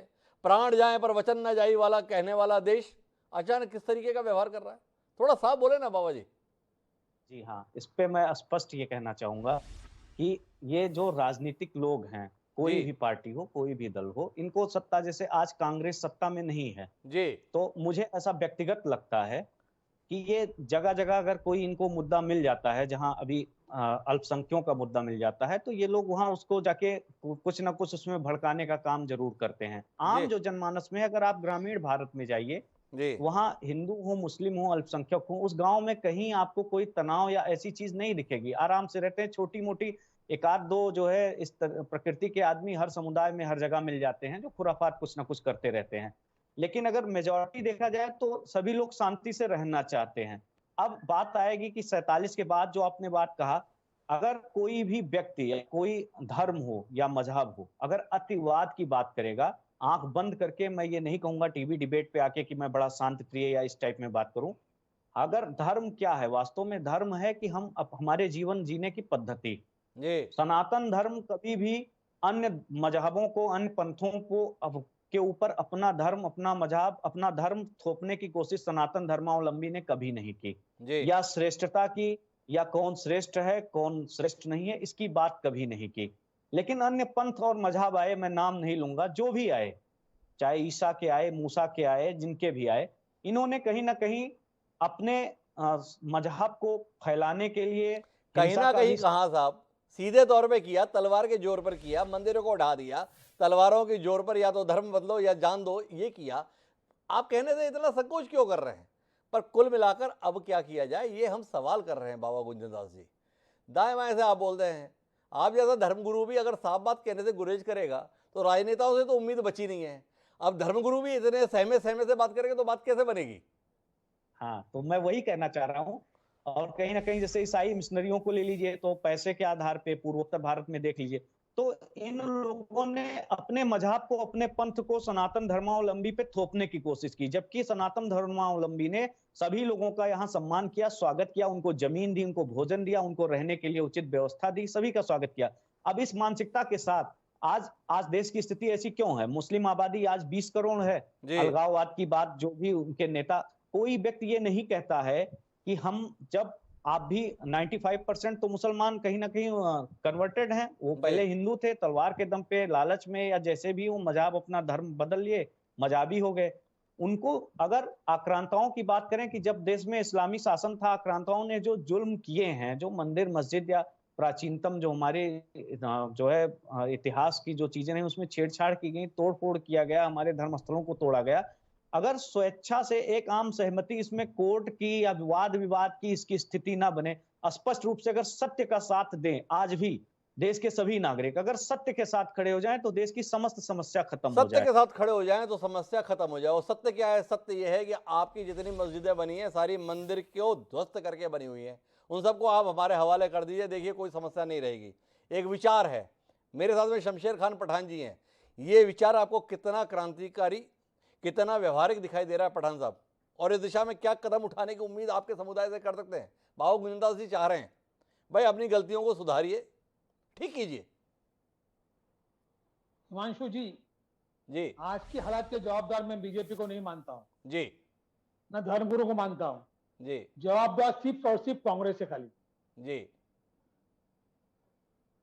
प्राण जाए पर वचन न जाई वाला कहने वाला देश अचानक किस तरीके का व्यवहार कर रहा है? थोड़ा साफ बोले ना बाबा जी। जी हाँ, इस पे मैं स्पष्ट ये कहना चाहूंगा कि ये जो राजनीतिक लोग हैं, कोई भी पार्टी हो, कोई भी दल हो, इनको सत्ता, जैसे आज कांग्रेस सत्ता में नहीं है जी, तो मुझे ऐसा व्यक्तिगत लगता है कि ये जगह जगह अगर कोई इनको मुद्दा मिल जाता है, जहां अभी अल्पसंख्यकों का मुद्दा मिल जाता है, तो ये लोग वहां उसको जाके कुछ ना कुछ उसमें भड़काने का काम जरूर करते हैं। आम जो जनमानस में, अगर आप ग्रामीण भारत में जाइए, वहां हिंदू हो, मुस्लिम हो, अल्पसंख्यक हो, उस गांव में कहीं आपको कोई तनाव या ऐसी चीज नहीं दिखेगी। आराम से रहते हैं। छोटी मोटी एक आध दो जो है इस प्रकृति के आदमी हर समुदाय में हर जगह मिल जाते हैं, जो खुराफात कुछ ना कुछ करते रहते हैं। लेकिन अगर मेजॉरिटी देखा जाए तो सभी लोग शांति से रहना चाहते हैं। अब बात आएगी कि 47 के बाद जो आपने बात कहा, अगर कोई भी व्यक्ति या कोई धर्म हो या मजहब हो, अगर अतिवाद की बात करेगा आंख बंद करके, मैं ये नहीं कहूंगा टीवी डिबेट पे आके कि मैं बड़ा शांत प्रिय या इस टाइप में बात करूं। अगर धर्म क्या है, वास्तव में धर्म है कि हम हमारे जीवन जीने की पद्धति। सनातन धर्म कभी भी अन्य मजहबों को, अन्य पंथों को के ऊपर अपना धर्म, अपना मजहब, अपना धर्म थोपने की कोशिश सनातन धर्मावलंबी ने कभी नहीं की। या श्रेष्ठता की, या कौन श्रेष्ठ है कौन श्रेष्ठ नहीं है, इसकी बात कभी नहीं की। लेकिन अन्य पंथ और मजहब आए, मैं नाम नहीं लूंगा, जो भी आए, चाहे ईसा के आए, मूसा के आए, जिनके भी आए, इन्होंने कहीं ना कहीं अपने मजहब को फैलाने के लिए कहीं ना कहीं कहा साहब, सीधे तौर पे किया, तलवार के जोर पर किया, मंदिरों को उठा दिया, तलवारों के जोर पर या तो धर्म बदलो या जान दो, ये किया। आप कहने से इतना संकोच क्यों कर रहे हैं? पर कुल मिलाकर अब क्या किया जाए, ये हम सवाल कर रहे हैं बाबा गुंजन दास जी। दाएं बाएं से आप बोलते हैं, आप जैसा धर्मगुरु भी अगर साफ बात कहने से गुरेज करेगा तो राजनेताओं से तो उम्मीद बची नहीं है। अब धर्मगुरु भी इतने सहमे सहमे से बात करेंगे तो बात कैसे बनेगी? हाँ, तो मैं वही कहना चाह रहा हूँ। और कहीं ना कहीं जैसे ईसाई मिशनरियों को ले लीजिए, तो पैसे के आधार पे पूर्वोत्तर भारत में देख लीजिए, तो इन लोगों ने अपने मजहब को, अपने पंथ को सनातन धर्मावलंबी पे थोपने की कोशिश की। जबकि सनातन धर्मावलंबी ने सभी लोगों का यहाँ सम्मान किया, स्वागत किया, उनको जमीन दी, उनको भोजन दिया, उनको रहने के लिए उचित व्यवस्था दी, सभी का स्वागत किया। अब इस मानसिकता के साथ आज देश की स्थिति ऐसी क्यों है? मुस्लिम आबादी आज 20 करोड़ है। अलगाववाद की बात जो भी उनके नेता, कोई व्यक्ति ये नहीं कहता है कि हम, जब आप भी 95% तो मुसलमान कहीं ना कहीं कन्वर्टेड हैं। वो पहले हिंदू थे, तलवार के दम पे, लालच में, या जैसे भी वो मजहब, अपना धर्म बदल लिए, मजहबी हो गए। उनको अगर आक्रांताओं की बात करें कि जब देश में इस्लामी शासन था, आक्रांताओं ने जो जुल्म किए हैं, जो मंदिर मस्जिद या प्राचीनतम जो हमारे जो है इतिहास की जो चीजें हैं उसमें छेड़छाड़ की गई, तोड़ फोड़ किया गया, हमारे धर्म स्थलों को तोड़ा गया, अगर स्वेच्छा से एक आम सहमति इसमें कोर्ट की या वाद विवाद की इसकी स्थिति ना बने, स्पष्ट रूप से अगर सत्य का साथ दें, आज भी देश के सभी नागरिक अगर सत्य के साथ खड़े हो जाएं तो देश की समस्त समस्या खत्म हो जाए। सत्य के साथ खड़े हो जाएं तो समस्या खत्म हो जाए। और सत्य क्या है? सत्य यह है कि आपकी जितनी मस्जिदें बनी हैं सारी मंदिर को ध्वस्त करके बनी हुई हैं, उन सबको आप हमारे हवाले कर दीजिए, देखिए कोई समस्या नहीं रहेगी। एक विचार है, मेरे साथ में शमशेर खान पठान जी हैं, ये विचार आपको कितना क्रांतिकारी, कितना व्यवहारिक दिखाई दे रहा है पठान साहब? और इस दिशा में क्या कदम उठाने की उम्मीद आपके समुदाय से कर सकते हैं? बाबा गुंजन दास जी चाह रहे हैं भाई अपनी गलतियों को सुधारिए, ठीक कीजिए। हिमांशु जी, आज की हालात के जवाबदार मैं बीजेपी को नहीं मानता हूं जी, मैं धर्मगुरु को मानता हूं। जी, जवाबदार सिर्फ और सिर्फ कांग्रेस है खाली। जी,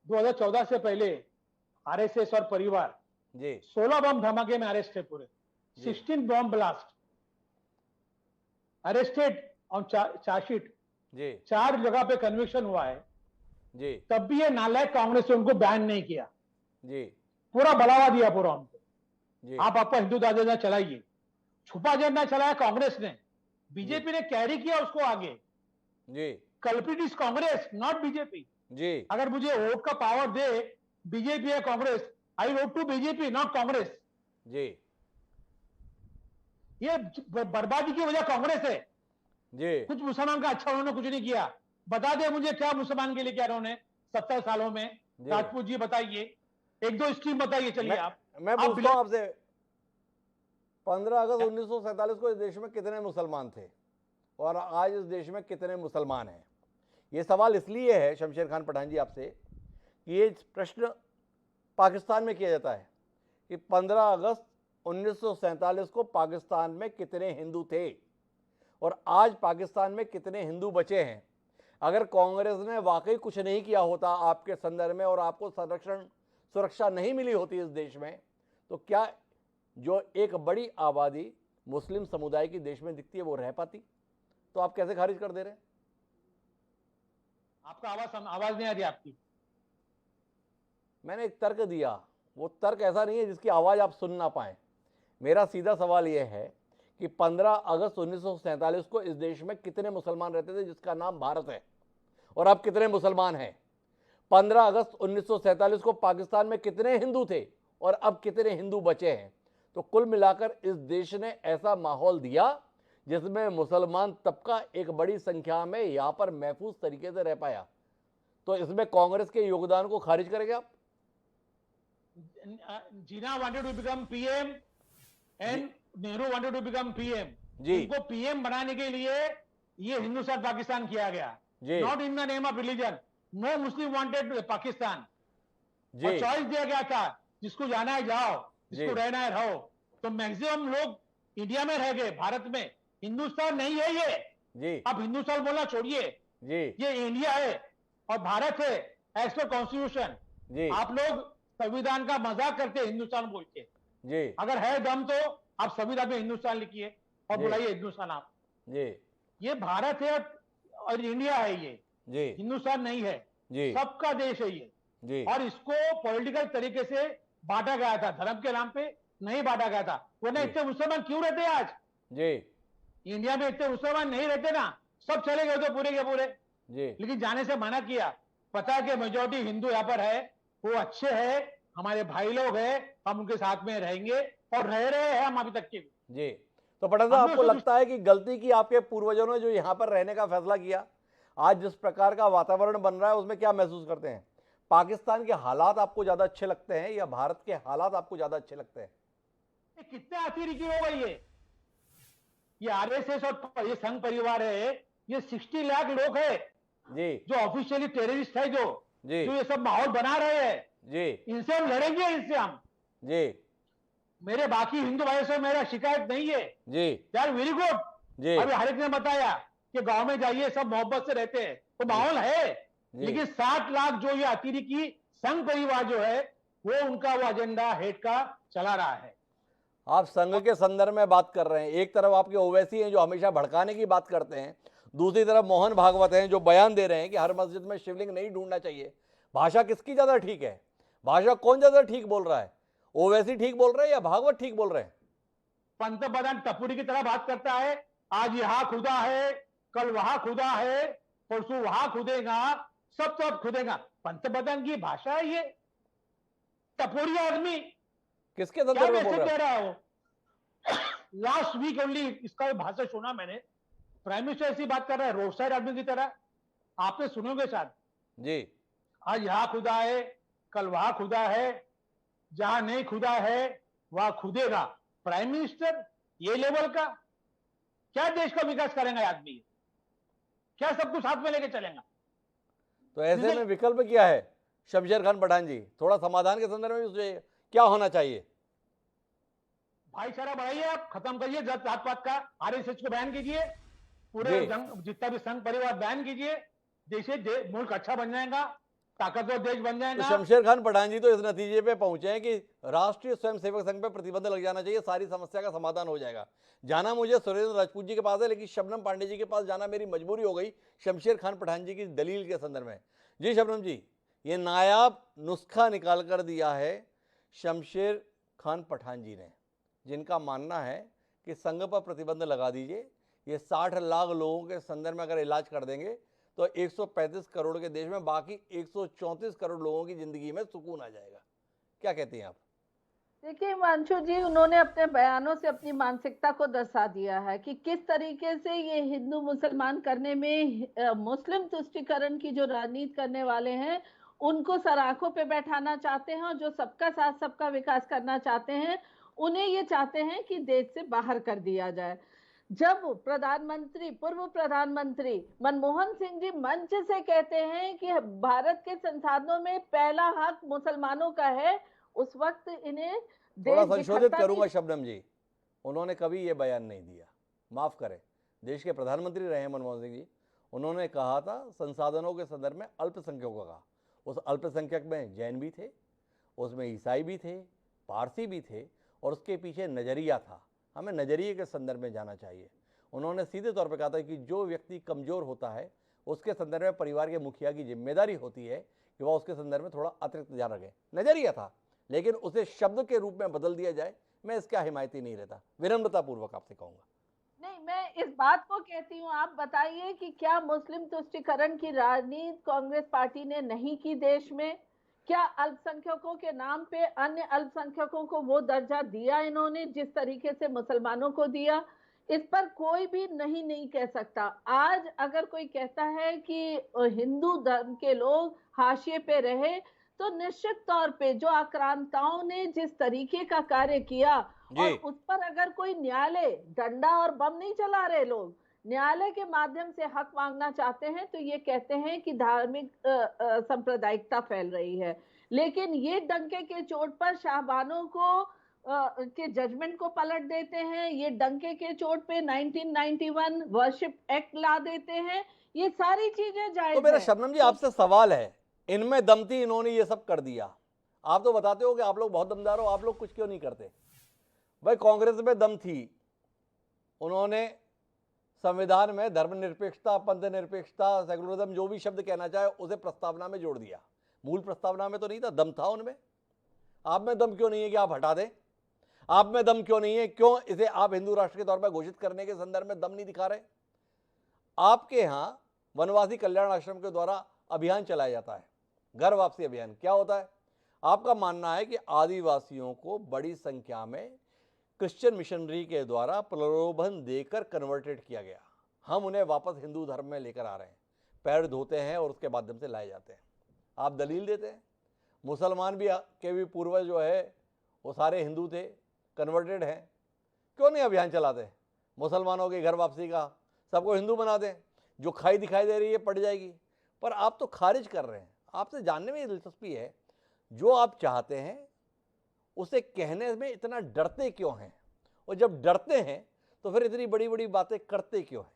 2014 से पहले आरएसएस और परिवार जी, 16 बम धमाके में अरेस्ट है पूरे, 16 bomb blast arrested on chargesheet, जी, 4 जगह पे कन्विक्शन हुआ है जी, तब भी ये नालायक कांग्रेस ने उनको बैन नहीं किया, जी, पूरा बढ़ावा दिया पूरा उनको। जी, आप आपका हिंदू एजेंडा चलाइए, छुपा एजेंडा चलाया कांग्रेस ने, बीजेपी ने कैरी किया उसको आगे। जी, culprit is Congress not BJP. जी, अगर मुझे वोट का पावर दे बीजेपी या Congress, I vote to BJP not Congress. जी, ये बर्बादी की वजह कांग्रेस है। जी, कुछ मुसलमान का अच्छा उन्होंने कुछ नहीं किया। बता दे मुझे क्या मुसलमान के लिए क्या उन्होंने 70 सालों में? राजपूत जी बताइए, एक दो स्कीम बताइए। चलिए मैं पूछता हूं आपसे, 15 अगस्त 1947 को इस देश में कितने मुसलमान थे और आज इस देश में कितने मुसलमान हैं? ये सवाल इसलिए है शमशेर खान पठान जी आपसे कि ये प्रश्न पाकिस्तान में किया जाता है कि 15 अगस्त 1947 को पाकिस्तान में कितने हिंदू थे और आज पाकिस्तान में कितने हिंदू बचे हैं। अगर कांग्रेस ने वाकई कुछ नहीं किया होता आपके संदर्भ में और आपको सुरक्षा नहीं मिली होती इस देश में, तो क्या जो एक बड़ी आबादी मुस्लिम समुदाय की देश में दिखती है वो रह पाती? तो आप कैसे खारिज कर दे रहे हैं? आपका आवाज नहीं आ रही आपकी। मैंने एक तर्क दिया, वो तर्क ऐसा नहीं है जिसकी आवाज आप सुन ना पाए। मेरा सीधा सवाल यह है कि 15 अगस्त 1947 को इस देश में कितने मुसलमान रहते थे जिसका नाम भारत है, और अब कितने मुसलमान हैं? 15 अगस्त 1947 को पाकिस्तान में कितने हिंदू थे और अब कितने हिंदू बचे हैं? तो कुल मिलाकर इस देश ने ऐसा माहौल दिया जिसमें मुसलमान तबका एक बड़ी संख्या में यहां पर महफूज तरीके से रह पाया। तो इसमें कांग्रेस के योगदान को खारिज करेंगे आप? Jinnah wanted to become PM and Nehru wanted to become PM. जी इनको PM बनाने के लिए ये हिंदुस्तान पाकिस्तान किया गया. जी Not in the name of religion. No Muslim wanted Pakistan. जी और चॉइस दिया गया था, जिसको जाना है जाओ, जिसको जी रहना है रहो. तो मैक्सिमम लोग इंडिया में रह गए, भारत में. हिंदुस्तान नहीं है ये. जी आप हिंदुस्तान बोलना छोड़िए, जी ये इंडिया है और भारत है एज पर कॉन्स्टिट्यूशन. जी आप लोग संविधान का मजाक करते हैं हिंदुस्तान बोल के. जी अगर है दम तो आप संविधान में हिंदुस्तान लिखिए और जी बुलाइए हिंदुस्तान. आप जी ये भारत है और इंडिया है, ये जी हिंदुस्तान नहीं है. जी सबका देश है ये. जी और इसको पॉलिटिकल तरीके से बांटा गया था, धर्म के नाम पे नहीं बांटा गया था. वरना जी इतने मुसलमान क्यों रहते हैं आज जी इंडिया में? इतने मुसलमान नहीं रहते ना, सब चले गए तो पूरे के पूरे. जी लेकिन जाने से मना किया. पता है कि मेजोरिटी हिंदू यहाँ पर है, वो अच्छे हैं, हमारे भाई लोग हैं, हम उनके साथ में रहेंगे और रह रहे हैं हम अभी तक के. जी तो पठान साहब, हमने आपको उसे लगता है कि गलती की आपके पूर्वजों ने जो यहाँ पर रहने का फैसला किया? आज जिस प्रकार का वातावरण बन रहा है उसमें क्या महसूस करते हैं? पाकिस्तान के हालात आपको ज्यादा अच्छे लगते हैं या भारत के हालात आपको ज्यादा अच्छे लगते हैं? कितने अतिरेकी हो गई है ये आरएसएस और ये संघ परिवार है. ये 60 लाख लोग है जी जो ऑफिशियली टेररिस्ट है, जो जी ये सब माहौल बना रहे हैं. जी इनसे हम लड़ेंगे, इनसे हम. जी मेरे बाकी हिंदू भाइयों से मेरा शिकायत नहीं है जी यार. Very good. जी अभी हर एक ने बताया कि गांव में जाइए, सब मोहब्बत से रहते हैं, तो माहौल है. जी लेकिन 60 लाख जो ये अतिरेकी संघ परिवार जो है, वो उनका वो एजेंडा हेड का चला रहा है. आप संघ के संदर्भ में बात कर रहे हैं. एक तरफ आपके ओवैसी हैं जो हमेशा भड़काने की बात करते हैं, दूसरी तरफ मोहन भागवत हैं जो बयान दे रहे हैं कि हर मस्जिद में शिवलिंग नहीं ढूंढना चाहिए. भाषा किसकी ज्यादा ठीक है? भाषा कौन ज्यादा ठीक बोल रहा है? ओवैसी ठीक बोल रहे हैं या भागवत ठीक बोल रहे हैं? पंतप्रधान टपुरी की तरह बात करता है. आज यहाँ खुदा है, कल वहां खुदा है, परसों वहां खुदेगा, सब खुदेगा. पंतप्रधान की भाषा है ये. टपोरी आदमी किसके क्या संदर्भ में बोल मैसेज रहे दे हैं? रहा हो? लास्ट वीक ओनली इसका भाषण सुना मैंने. प्राइम मिनिस्टर ऐसी बात कर रहा है रोड साइड आदमी की तरह. आपने सुनोगे शायद. जी आज यहाँ खुदा है, कल वहां खुदा है, जहां नहीं खुदा है वहां खुदेगा. प्राइम मिनिस्टर ये लेवल का क्या देश का विकास करेंगे आदमी? क्या सब कुछ हाथ में लेके चलेगा? तो ऐसे में विकल्प क्या है? शमशेर खान पठान जी, थोड़ा समाधान के संदर्भ में भी सोचिए, क्या होना चाहिए? भाईचारा बढ़ाइए, आप खत्म करिए जात पात का. आरएसएस को बैन कीजिए, पूरे जी। जितना भी संघ परिवार बैन कीजिए. मुल्क अच्छा बन जाएगा, ताकतवर देश बन तो जाएगा. शमशेर खान पठान जी तो इस नतीजे पे पहुंचे हैं कि राष्ट्रीय स्वयंसेवक संघ पे प्रतिबंध लग जाना चाहिए, सारी समस्या का समाधान हो जाएगा. जाना मुझे सुरेंद्र राजपूत जी के पास है, लेकिन शबनम पांडे जी के पास जाना मेरी मजबूरी हो गई शमशेर खान पठान जी की दलील के संदर्भ में. जी शबनम जी, ये नायाब नुस्खा निकाल कर दिया है शमशेर खान पठान जी ने, जिनका मानना है कि संघ पर प्रतिबंध लगा दीजिए. ये 60 लाख लोगों के संदर्भ में अगर इलाज कर देंगे तो 135 करोड़ के देश में बाकी 134 करोड़ लोगों की जिंदगी में सुकून आ जाएगा. क्या कहती हैं आप? देखिए हिमांशु जी, उन्होंने अपने बयानों से अपनी मानसिकता को दर्शा दिया है कि किस तरीके से ये हिंदू मुसलमान करने में मुस्लिम तुष्टीकरण की जो राजनीति करने वाले हैं उनको सराखों पे बैठाना चाहते हैं, और जो सबका साथ सबका विकास करना चाहते हैं उन्हें ये चाहते हैं कि देश से बाहर कर दिया जाए. जब पूर्व प्रधानमंत्री मनमोहन सिंह जी मंच से कहते हैं कि भारत के संसाधनों में पहला हक मुसलमानों का है, उस वक्त इन्हें थोड़ा देश संशोधित दिखता करूंगा नहीं. शबनम जी, उन्होंने कभी ये बयान नहीं दिया, माफ करें. देश के प्रधानमंत्री रहे हैं मनमोहन सिंह जी, उन्होंने कहा था संसाधनों के संदर्भ में अल्पसंख्यकों का. उस अल्पसंख्यक में जैन भी थे, उसमें ईसाई भी थे, पारसी भी थे, और उसके पीछे नजरिया था. हमें नजरिए के संदर्भ में जाना चाहिए. उन्होंने सीधे तौर पर कहा था कि जो व्यक्ति कमजोर होता है उसके संदर्भ में परिवार के मुखिया की जिम्मेदारी होती है कि वह उसके संदर्भ में थोड़ा अतिरिक्त ध्यान रखें. नजरिया था, लेकिन उसे शब्द के रूप में बदल दिया जाए, मैं इसका हिमायती नहीं रहता. विनम्रता पूर्वक आपसे कहूंगा. नहीं, मैं इस बात को कहती हूँ, आप बताइए कि क्या मुस्लिम तुष्टीकरण की राजनीति कांग्रेस पार्टी ने नहीं की देश में? क्या अल्पसंख्यकों के नाम पे अन्य अल्पसंख्यकों को वो दर्जा दिया इन्होंने जिस तरीके से मुसलमानों को दिया? इस पर कोई भी नहीं कह सकता. आज अगर कोई कहता है कि हिंदू धर्म के लोग हाशिए पे रहे, तो निश्चित तौर पे जो आक्रांताओं ने जिस तरीके का कार्य किया, और उस पर अगर कोई न्यायालय, डंडा और बम नहीं चला रहे लोग, न्यायालय के माध्यम से हक मांगना चाहते हैं तो ये कहते हैं कि धार्मिक सांप्रदायिकता फैल रही है। लेकिन ये डंके के चोट पर शाहबानों को के जजमेंट को पलट देते हैं, ये डंके के चोट पे 1991 वर्शिप एक्ट ला देते हैं, ये सारी चीजें जायज तो मेरा है। शबनम जी आपसे सवाल है, इनमें दम थी, इन्होंने ये सब कर दिया। आप तो बताते हो कि आप लोग बहुत दमदार हो, आप लोग कुछ क्यों नहीं करते? भाई कांग्रेस में दम थी, उन्होंने संविधान में धर्मनिरपेक्षता, पंथ निरपेक्षता, सेकुलरिज्म, जो भी शब्द कहना चाहे उसे प्रस्तावना में जोड़ दिया। मूल प्रस्तावना में तो नहीं था, दम था उनमें। आप में दम क्यों नहीं है कि आप हटा दें? आप में दम क्यों नहीं है, क्यों इसे आप हिंदू राष्ट्र के तौर पर घोषित करने के संदर्भ में दम नहीं दिखा रहे? आपके यहां वनवासी कल्याण आश्रम के द्वारा अभियान चलाया जाता है, घर वापसी अभियान। क्या होता है? आपका मानना है कि आदिवासियों को बड़ी संख्या में क्रिश्चियन मिशनरी के द्वारा प्रलोभन देकर कन्वर्टेड किया गया, हम उन्हें वापस हिंदू धर्म में लेकर आ रहे हैं, पैर धोते हैं और उसके माध्यम से लाए जाते हैं। आप दलील देते हैं मुसलमान भी के भी पूर्वज जो है वो सारे हिंदू थे, कन्वर्टेड हैं, क्यों नहीं अभियान चलाते मुसलमानों की घर वापसी का? सबको हिंदू बना दें, जो खाई दिखाई दे रही है पड़ जाएगी। पर आप तो खारिज कर रहे हैं। आपसे जानने में दिलचस्पी है, जो आप चाहते हैं उसे कहने में इतना डरते क्यों हैं? और जब डरते हैं तो फिर इतनी बड़ी बड़ी बातें करते क्यों हैं?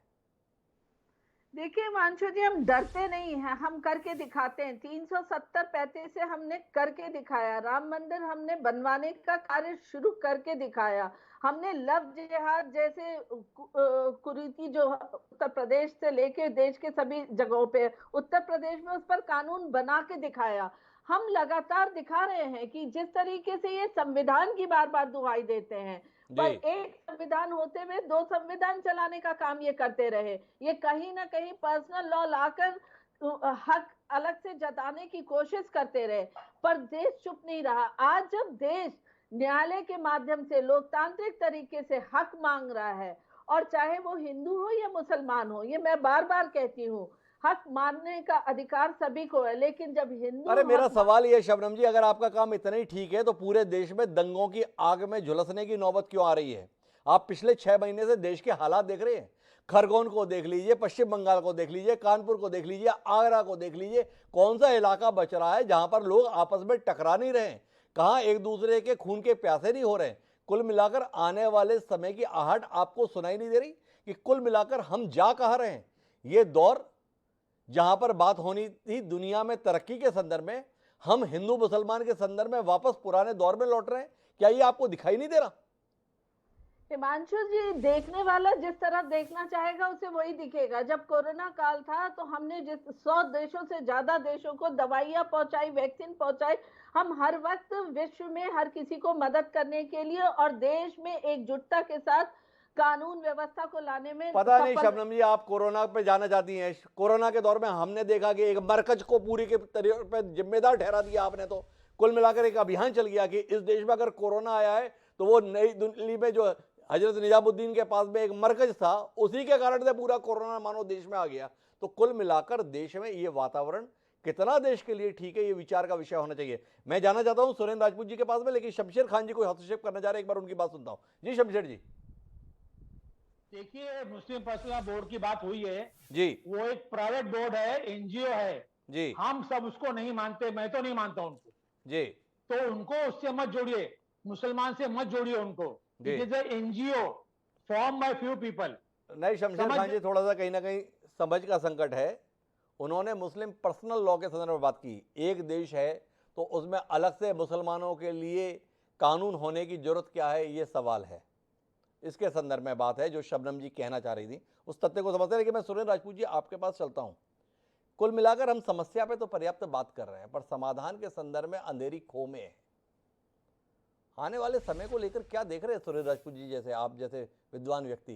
देखिए मांशु जी, हम डरते नहीं हैं, हम करके दिखाते हैं। 370-35 से हमने करके दिखाया, राम मंदिर हमने बनवाने का कार्य शुरू करके दिखाया, हमने लव जिहाद जैसे कुरीति जो उत्तर प्रदेश से लेके देश के सभी जगहों पे, उत्तर प्रदेश में उस पर कानून बना के दिखाया। हम लगातार दिखा रहे हैं कि जिस तरीके से ये संविधान की बार बार दुहाई देते हैं, पर एक संविधान होते हुए दो संविधान चलाने का काम ये करते रहे। ये कहीं ना कहीं पर्सनल लॉ लाकर हक अलग से जताने की कोशिश करते रहे, पर देश चुप नहीं रहा। आज जब देश न्यायालय के माध्यम से लोकतांत्रिक तरीके से हक मांग रहा है, और चाहे वो हिंदू हो या मुसलमान हो, ये मैं बार बार कहती हूँ, हक मानने का अधिकार सभी को है, लेकिन जब हिंदू अरे मेरा सवाल ये शबनम जी, अगर आपका काम इतना ही ठीक है तो पूरे देश में दंगों की आग में झुलसने की नौबत क्यों आ रही है? आप पिछले 6 महीने से देश के हालात देख रहे हैं। खरगोन को देख लीजिए, पश्चिम बंगाल को देख लीजिए, कानपुर को देख लीजिए, आगरा को देख लीजिए, कौन सा इलाका बच रहा है जहां पर लोग आपस में टकरा नहीं रहे, कहां एक दूसरे के खून के प्यासे नहीं हो रहे? कुल मिलाकर आने वाले समय की आहट आपको सुनाई नहीं दे रही कि कुल मिलाकर हम जा कहां रहे हैं? ये दौर जहां पर बात होनी थी दुनिया में तरक्की के संदर्भ में, हम हिंदू मुसलमान के संदर्भ में वापस पुराने दौर में लौट रहे हैं। क्या ये आपको दिखाई नहीं दे रहा? हिमांशु जी, देखने वाला जिस तरह देखना चाहेगा उसे वही दिखेगा। जब कोरोना काल था तो हमने जिस 100 देशों से ज्यादा देशों को दवाइयां पहुंचाई, वैक्सीन पहुंचाई। हम हर वक्त विश्व में हर किसी को मदद करने के लिए और देश में एकजुटता के साथ कानून व्यवस्था को लाने में पता नहीं शबनम जी, आप कोरोना पे जाना चाहती हैं। कोरोना के दौर में हमने देखा कि एक मरकज को पूरी के तरीके पे जिम्मेदार ठहरा दिया आपने। तो कुल मिलाकर एक अभियान चल गया कि इस देश में अगर कोरोना आया है तो वो नई दिल्ली में जो हजरत निजामुद्दीन के पास में एक मरकज था, उसी के कारण से पूरा कोरोना मानो देश में आ गया। तो कुल मिलाकर देश में ये वातावरण कितना देश के लिए ठीक है, ये विचार का विषय होना चाहिए। मैं जाना चाहता हूँ सुरेंद्र राजपूत जी के पास में, लेकिन शमशेर खान जी को हस्तक्षेप करना चाह रहे हैं, एक बार उनकी बात सुनता हूँ। जी शमशेर जी। देखिए, मुस्लिम पर्सनल बोर्ड की बात हुई है जी, वो एक प्राइवेट बोर्ड है, एनजीओ है जी, हम सब उसको नहीं मानते, मैं तो नहीं मानता उनको जी, तो उनको उससे मत जोड़िए, मुसलमान से मत जोड़िए उनको। It is NGO form by few people. नहीं शमशेर खान जी, थोड़ा सा कहीं ना कहीं समझ का संकट है। उन्होंने मुस्लिम पर्सनल लॉ के संदर्भ में बात की। एक देश है तो उसमें अलग से मुसलमानों के लिए कानून होने की जरूरत क्या है, ये सवाल है। इसके संदर्भ में बात है जो शबनम जी कहना चाह रही थी, उस तथ्य को समझते हैं। लेकिन मैं सुरेंद्र राजपूत जी आपके पास चलता हूं। कुल मिलाकर हम समस्या पे तो पर्याप्त बात कर रहे हैं, पर समाधान के संदर्भ में अंधेरी खो में है। आने वाले समय को लेकर क्या देख रहे हैं सुरेंद्र राजपूत जी, जैसे आप जैसे विद्वान व्यक्ति?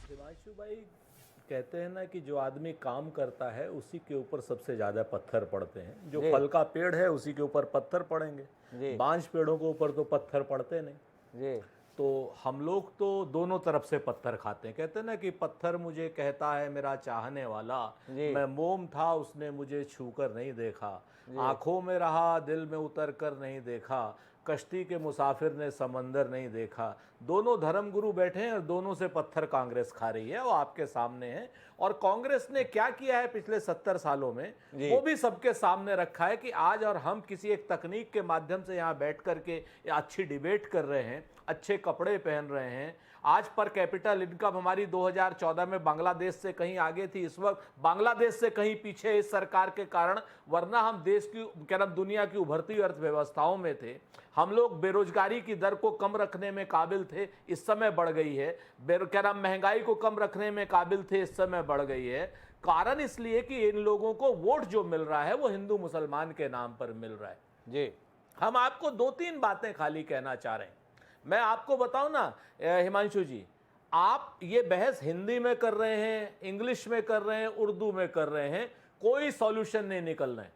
हिमांशु भाई, कहते हैं ना कि जो आदमी काम करता है उसी के ऊपर सबसे ज्यादा पत्थर पड़ते हैं। जो फल का पेड़ है उसी के ऊपर पत्थर पड़ेंगे, बांझ पेड़ों के ऊपर तो पत्थर पड़ते नहीं। तो हम लोग तो दोनों तरफ से पत्थर खाते हैं। कहते हैं ना कि पत्थर मुझे कहता है मेरा चाहने वाला, मैं मोम था उसने मुझे छूकर नहीं देखा, आंखों में रहा दिल में उतर कर नहीं देखा, कश्ती के मुसाफिर ने समंदर नहीं देखा। दोनों धर्मगुरु बैठे हैं और दोनों से पत्थर कांग्रेस खा रही है, वो आपके सामने है। और कांग्रेस ने क्या किया है पिछले 70 सालों में वो भी सबके सामने रखा है कि आज और हम किसी एक तकनीक के माध्यम से यहाँ बैठ करके अच्छी डिबेट कर रहे हैं, अच्छे कपड़े पहन रहे हैं। आज पर कैपिटल इनकम हमारी 2014 में बांग्लादेश से कहीं आगे थी, इस वक्त बांग्लादेश से कहीं पीछे इस सरकार के कारण, वरना हम देश की क्या नाम दुनिया की उभरती अर्थव्यवस्थाओं में थे। हम लोग बेरोजगारी की दर को कम रखने में काबिल थे, इस समय बढ़ गई है। क्या नाम महंगाई को कम रखने में काबिल थे, इस समय बढ़ गई है। कारण इसलिए कि इन लोगों को वोट जो मिल रहा है वो हिंदू मुसलमान के नाम पर मिल रहा है। जी, हम आपको 2-3 बातें खाली कहना चाह रहे हैं। मैं आपको बताऊं ना हिमांशु जी, आप ये बहस हिंदी में कर रहे हैं, इंग्लिश में कर रहे हैं, उर्दू में कर रहे हैं, कोई सॉल्यूशन नहीं निकल रहे हैं।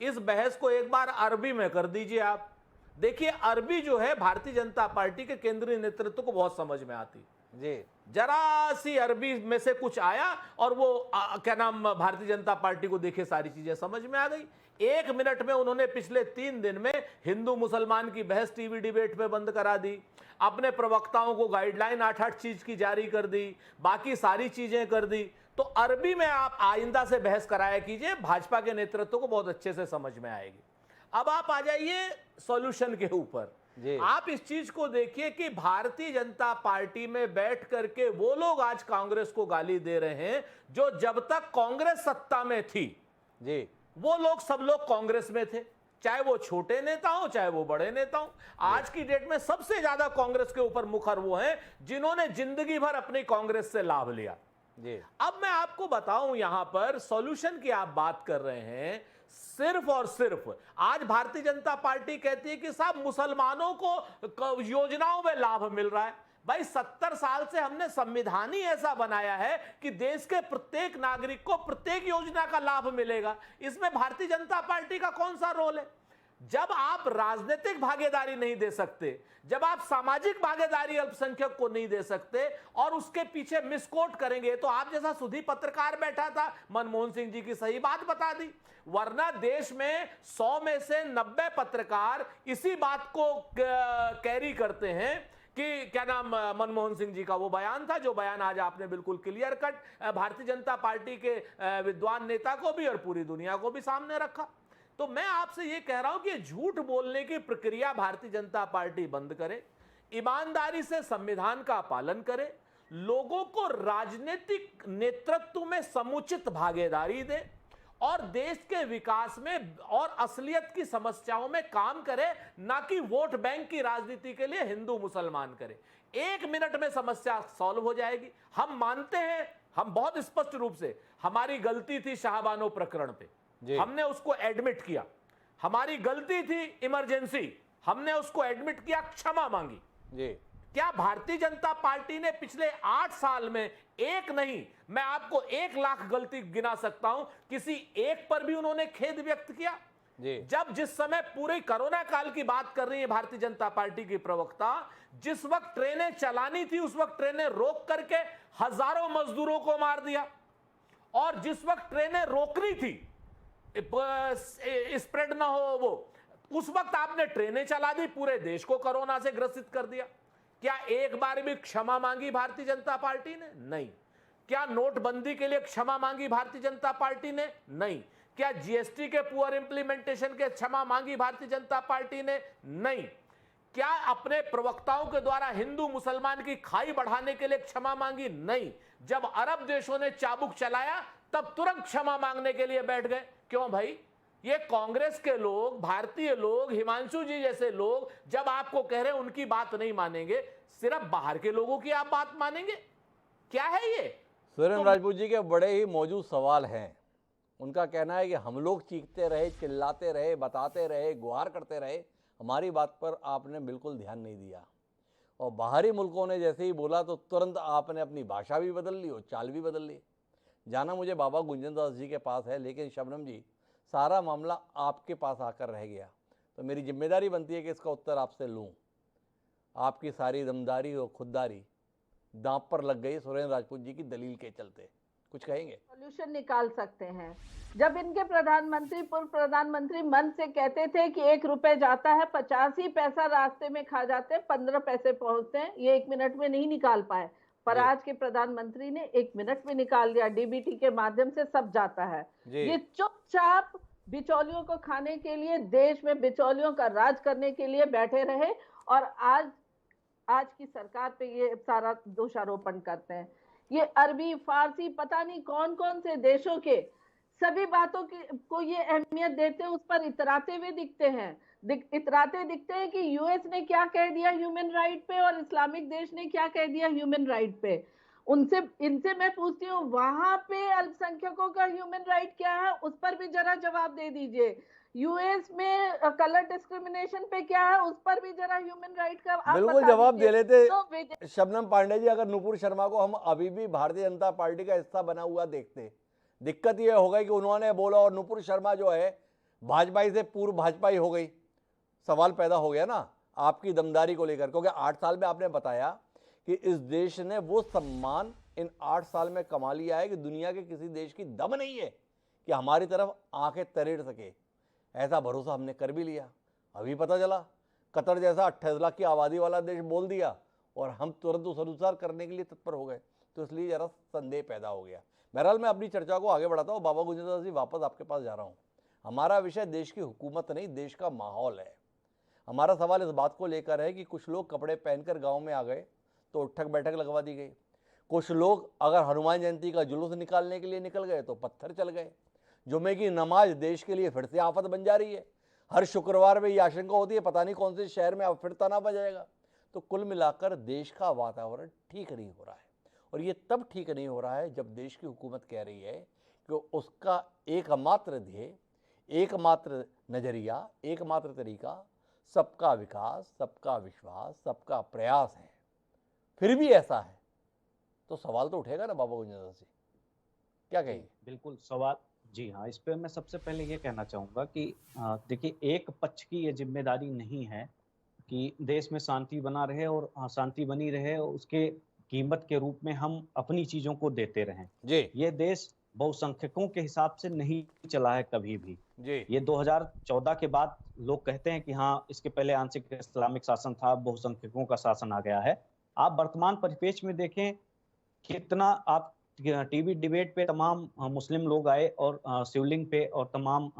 इस बहस को एक बार अरबी में कर दीजिए आप। देखिए अरबी जो है भारतीय जनता पार्टी के केंद्रीय नेतृत्व को बहुत समझ में आती जी। जरा सी अरबी में से कुछ आया और वो क्या नाम भारतीय जनता पार्टी को देखे सारी चीजें समझ में आ गई। 1 मिनट में उन्होंने पिछले 3 दिन में हिंदू मुसलमान की बहस टीवी डिबेट में बंद करा दी, अपने प्रवक्ताओं को गाइडलाइन 8-8 चीज की जारी कर दी, बाकी सारी चीजें कर दी। तो अरबी में आप आइंदा से बहस कराया कीजिए, भाजपा के नेतृत्व को बहुत अच्छे से समझ में आएगी। अब आप आ जाइए सॉल्यूशन के ऊपर। आप इस चीज को देखिए कि भारतीय जनता पार्टी में बैठ करके वो लोग आज कांग्रेस को गाली दे रहे हैं जो जब तक कांग्रेस सत्ता में थी जी वो लोग सब लोग कांग्रेस में थे, चाहे वो छोटे नेता हो चाहे वो बड़े नेता हो। आज की डेट में सबसे ज्यादा कांग्रेस के ऊपर मुखर वो हैं जिन्होंने जिंदगी भर अपनी कांग्रेस से लाभ लिया। जी अब मैं आपको बताऊं यहां पर सॉल्यूशन की आप बात कर रहे हैं, सिर्फ और सिर्फ आज भारतीय जनता पार्टी कहती है कि साहब मुसलमानों को योजनाओं में लाभ मिल रहा है। भाई 70 साल से हमने संविधान ही ऐसा बनाया है कि देश के प्रत्येक नागरिक को प्रत्येक योजना का लाभ मिलेगा। इसमें भारतीय जनता पार्टी का कौन सा रोल है? जब आप राजनीतिक भागीदारी नहीं दे सकते, जब आप सामाजिक भागीदारी अल्पसंख्यक को नहीं दे सकते और उसके पीछे मिसकोट करेंगे, तो आप जैसा सुधी पत्रकार बैठा था मनमोहन सिंह जी की सही बात बता दी, वरना देश में 100 में से 90 पत्रकार इसी बात को कैरी करते हैं कि क्या नाम मनमोहन सिंह जी का वो बयान था, जो बयान आज आपने बिल्कुल clear cut Bharatiya Janata party के विद्वान नेता को भी और पूरी दुनिया को भी सामने रखा। तो मैं आपसे ये कह रहा हूं कि झूठ बोलने की प्रक्रिया भारतीय जनता पार्टी बंद करे, ईमानदारी से संविधान का पालन करे, लोगों को राजनीतिक नेतृत्व में समुचित भागीदारी दे और देश के विकास में और असलियत की समस्याओं में काम करे, ना कि वोट बैंक की राजनीति के लिए हिंदू मुसलमान करे। 1 मिनट में समस्या सॉल्व हो जाएगी। हम मानते हैं, हम बहुत स्पष्ट रूप से, हमारी गलती थी शाहबानो प्रकरण पे, हमने उसको एडमिट किया, हमारी गलती थी इमरजेंसी, हमने उसको एडमिट किया, क्षमा मांगी। क्या भारतीय जनता पार्टी ने पिछले 8 साल में एक नहीं, मैं आपको 1 लाख गलती गिना सकता हूं, किसी एक पर भी उन्होंने खेद व्यक्त किया? जब जिस समय पूरे कोरोना काल की बात कर रही है भारतीय जनता पार्टी की प्रवक्ता, जिस वक्त ट्रेनें चलानी थी उस वक्त ट्रेनें रोक करके हजारों मजदूरों को मार दिया, और जिस वक्त ट्रेनें रोकनी थी स्प्रेड ना हो वो, उस वक्त आपने ट्रेनें चला दी, पूरे देश को कोरोना से ग्रसित कर दिया। क्या एक बार भी क्षमा मांगी भारतीय जनता पार्टी ने? नहीं। क्या नोटबंदी के लिए क्षमा मांगी भारतीय जनता पार्टी ने? नहीं। क्या जीएसटी के पुअर इंप्लीमेंटेशन के क्षमा मांगी भारतीय जनता पार्टी ने? नहीं। क्या अपने प्रवक्ताओं के द्वारा हिंदू मुसलमान की खाई बढ़ाने के लिए क्षमा मांगी? नहीं। जब अरब देशों ने चाबुक चलाया तब तुरंत क्षमा मांगने के लिए बैठ गए। क्यों भाई? ये कांग्रेस के लोग, भारतीय लोग, हिमांशु जी जैसे लोग जब आपको कह रहे हैं उनकी बात नहीं मानेंगे, सिर्फ बाहर के लोगों की आप बात मानेंगे? क्या है ये? सुरेंद्र राजपूत जी के बड़े ही मौजूद सवाल हैं। उनका कहना है कि हम लोग चीखते रहे, चिल्लाते रहे, बताते रहे, गुहार करते रहे, हमारी बात पर आपने बिल्कुल ध्यान नहीं दिया, और बाहरी मुल्कों ने जैसे ही बोला तो तुरंत आपने अपनी भाषा भी बदल ली और चाल भी बदल ली। जाना मुझे बाबा गुंजन दास जी के पास है, लेकिन शबनम जी सारा मामला आपके पास आकर रह गया, तो मेरी जिम्मेदारी बनती है कि इसका उत्तर आपसे लूँ। आपकी सारी दमदारी और खुददारी दांव पर लग गई सुरेंद्र राजपूत जी की दलील के चलते। कुछ कहेंगे? सॉल्यूशन निकाल सकते हैं। जब इनके प्रधानमंत्री, पूर्व प्रधानमंत्री मन से कहते थे कि 1 रुपए जाता है, 85 पैसा रास्ते में खा जाते हैं, 15 पैसे पहुंचते हैं, ये 1 मिनट में नहीं निकाल पाए, पर आज के प्रधानमंत्री ने 1 मिनट में निकाल दिया। डीबीटी के माध्यम से सब जाता है। ये चुपचाप बिचौलियों को खाने के लिए, देश में बिचौलियों का राज करने के लिए बैठे रहे और आज की सरकार पे ये सारा दोषारोपण करते हैं। ये अरबी, फारसी, पता नहीं कौन कौन से देशों के सभी बातों को ये अहमियत देते हैं, उस पर इतराते हुए दिखते हैं। इतराते दिखते हैं कि यूएस ने क्या कह दिया ह्यूमन राइट पे और इस्लामिक देश ने क्या कह दिया ह्यूमन राइट पे। इनसे मैं पूछती हूँ, वहां पे अल्पसंख्यकों का ह्यूमन राइट क्या है, उस पर भी जरा जवाब दे दीजिए। यूएस में कलर डिस्क्रिमिनेशन पे क्या है, उस पर भी जरा ह्यूमन राइट का आप बिल्कुल जवाब दे लेते शबनम पांडे जी। अगर नुपुर शर्मा को हम अभी भी भारतीय जनता पार्टी का हिस्सा बना हुआ देखते, दिक्कत यह हो गई कि उन्होंने बोला और नुपुर शर्मा जो है भाजपाई से पूर्व भाजपाई हो गई। सवाल पैदा हो गया ना आपकी दमदारी को लेकर, क्योंकि 8 साल में आपने बताया कि इस देश ने वो सम्मान इन 8 साल में कमा लिया है कि दुनिया के किसी देश की दम नहीं है कि हमारी तरफ आंखें तरेड़ सके। ऐसा भरोसा हमने कर भी लिया। अभी पता चला कतर जैसा 28 लाख की आबादी वाला देश बोल दिया और हम तुरंत उस अनुसार करने के लिए तत्पर हो गए, तो इसलिए जरा संदेह पैदा हो गया। बहरहाल मैं अपनी चर्चा को आगे बढ़ाता हूँ। बाबा गुंजनदास जी, वापस आपके पास जा रहा हूँ। हमारा विषय देश की हुकूमत नहीं, देश का माहौल है। हमारा सवाल इस बात को लेकर है कि कुछ लोग कपड़े पहनकर गाँव में आ गए तो उठक बैठक लगवा दी गई। कुछ लोग अगर हनुमान जयंती का जुलूस निकालने के लिए निकल गए तो पत्थर चल गए। जुमे की नमाज देश के लिए फिर से आफत बन जा रही है। हर शुक्रवार में ये आशंका होती है पता नहीं कौन से शहर में अब फिर तना बजाएगा। तो कुल मिलाकर देश का वातावरण ठीक नहीं हो रहा है, और ये तब ठीक नहीं हो रहा है जब देश की हुकूमत कह रही है कि उसका एकमात्र ध्येय, एकमात्र नजरिया, एकमात्र तरीका सबका विकास, सबका विश्वास, सबका प्रयास है। फिर भी ऐसा है तो सवाल तो उठेगा ना बाबा गुंजनदास जी, क्या कहेंगे? बिल्कुल सवाल, जी हाँ। इस पे मैं सबसे पहले ये कहना चाहूँगा कि देखिए, एक पक्ष की ये जिम्मेदारी नहीं है कि देश में शांति बना रहे और शांति बनी रहे और उसके कीमत के रूप में हम अपनी चीज़ों को देते रहें जी। ये देश बहुसंख्यकों के हिसाब से नहीं चला है कभी भी जी। ये 2014 के बाद लोग कहते हैं कि हाँ, इसके पहले आंशिक इस्लामिक शासन था, बहुसंख्यकों का शासन आ गया है। आप वर्तमान परिप्रेक्ष्य में देखें कितना आप टीवी डिबेट पे तमाम मुस्लिम लोग आए और शिवलिंग पे और तमाम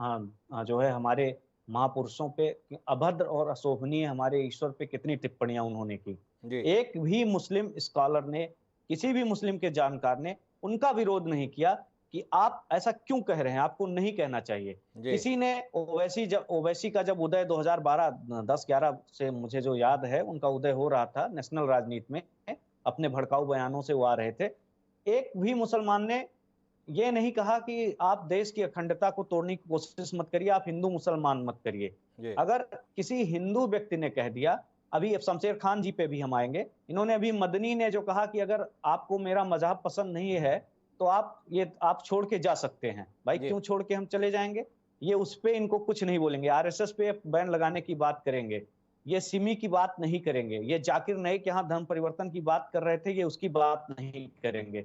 जो है हमारे महापुरुषों पे अभद्र और अशोभनीय हमारे ईश्वर पे कितनी टिप्पणियां उन्होंने की। एक भी मुस्लिम स्कॉलर ने, किसी भी मुस्लिम के जानकार ने उनका विरोध नहीं किया कि आप ऐसा क्यों कह रहे हैं, आपको नहीं कहना चाहिए। किसी ने ओवैसी का जब उदय 2012 10-11 से मुझे जो याद है, उनका उदय हो रहा था नेशनल राजनीति में, अपने भड़काऊ बयानों से वो आ रहे थे। एक भी मुसलमान ने ये नहीं कहा कि आप देश की अखंडता को तोड़ने की कोशिश मत करिए, आप हिंदू मुसलमान मत करिए। अगर किसी हिंदू व्यक्ति ने कह दिया, अभी शमशेर खान जी पे भी हम आएंगे, इन्होंने अभी मदनी ने जो कहा कि अगर आपको मेरा मजहब पसंद नहीं है तो आप छोड़ के जा सकते हैं। भाई क्यों छोड़ के हम चले जाएंगे? ये उस पे इनको कुछ नहीं बोलेंगे। आरएसएस पे बैन लगाने की बात करेंगे, ये सिमी की बात नहीं करेंगे, ये जाकिर नाइक यहाँ धर्म परिवर्तन की बात कर रहे थे, ये उसकी बात नहीं करेंगे।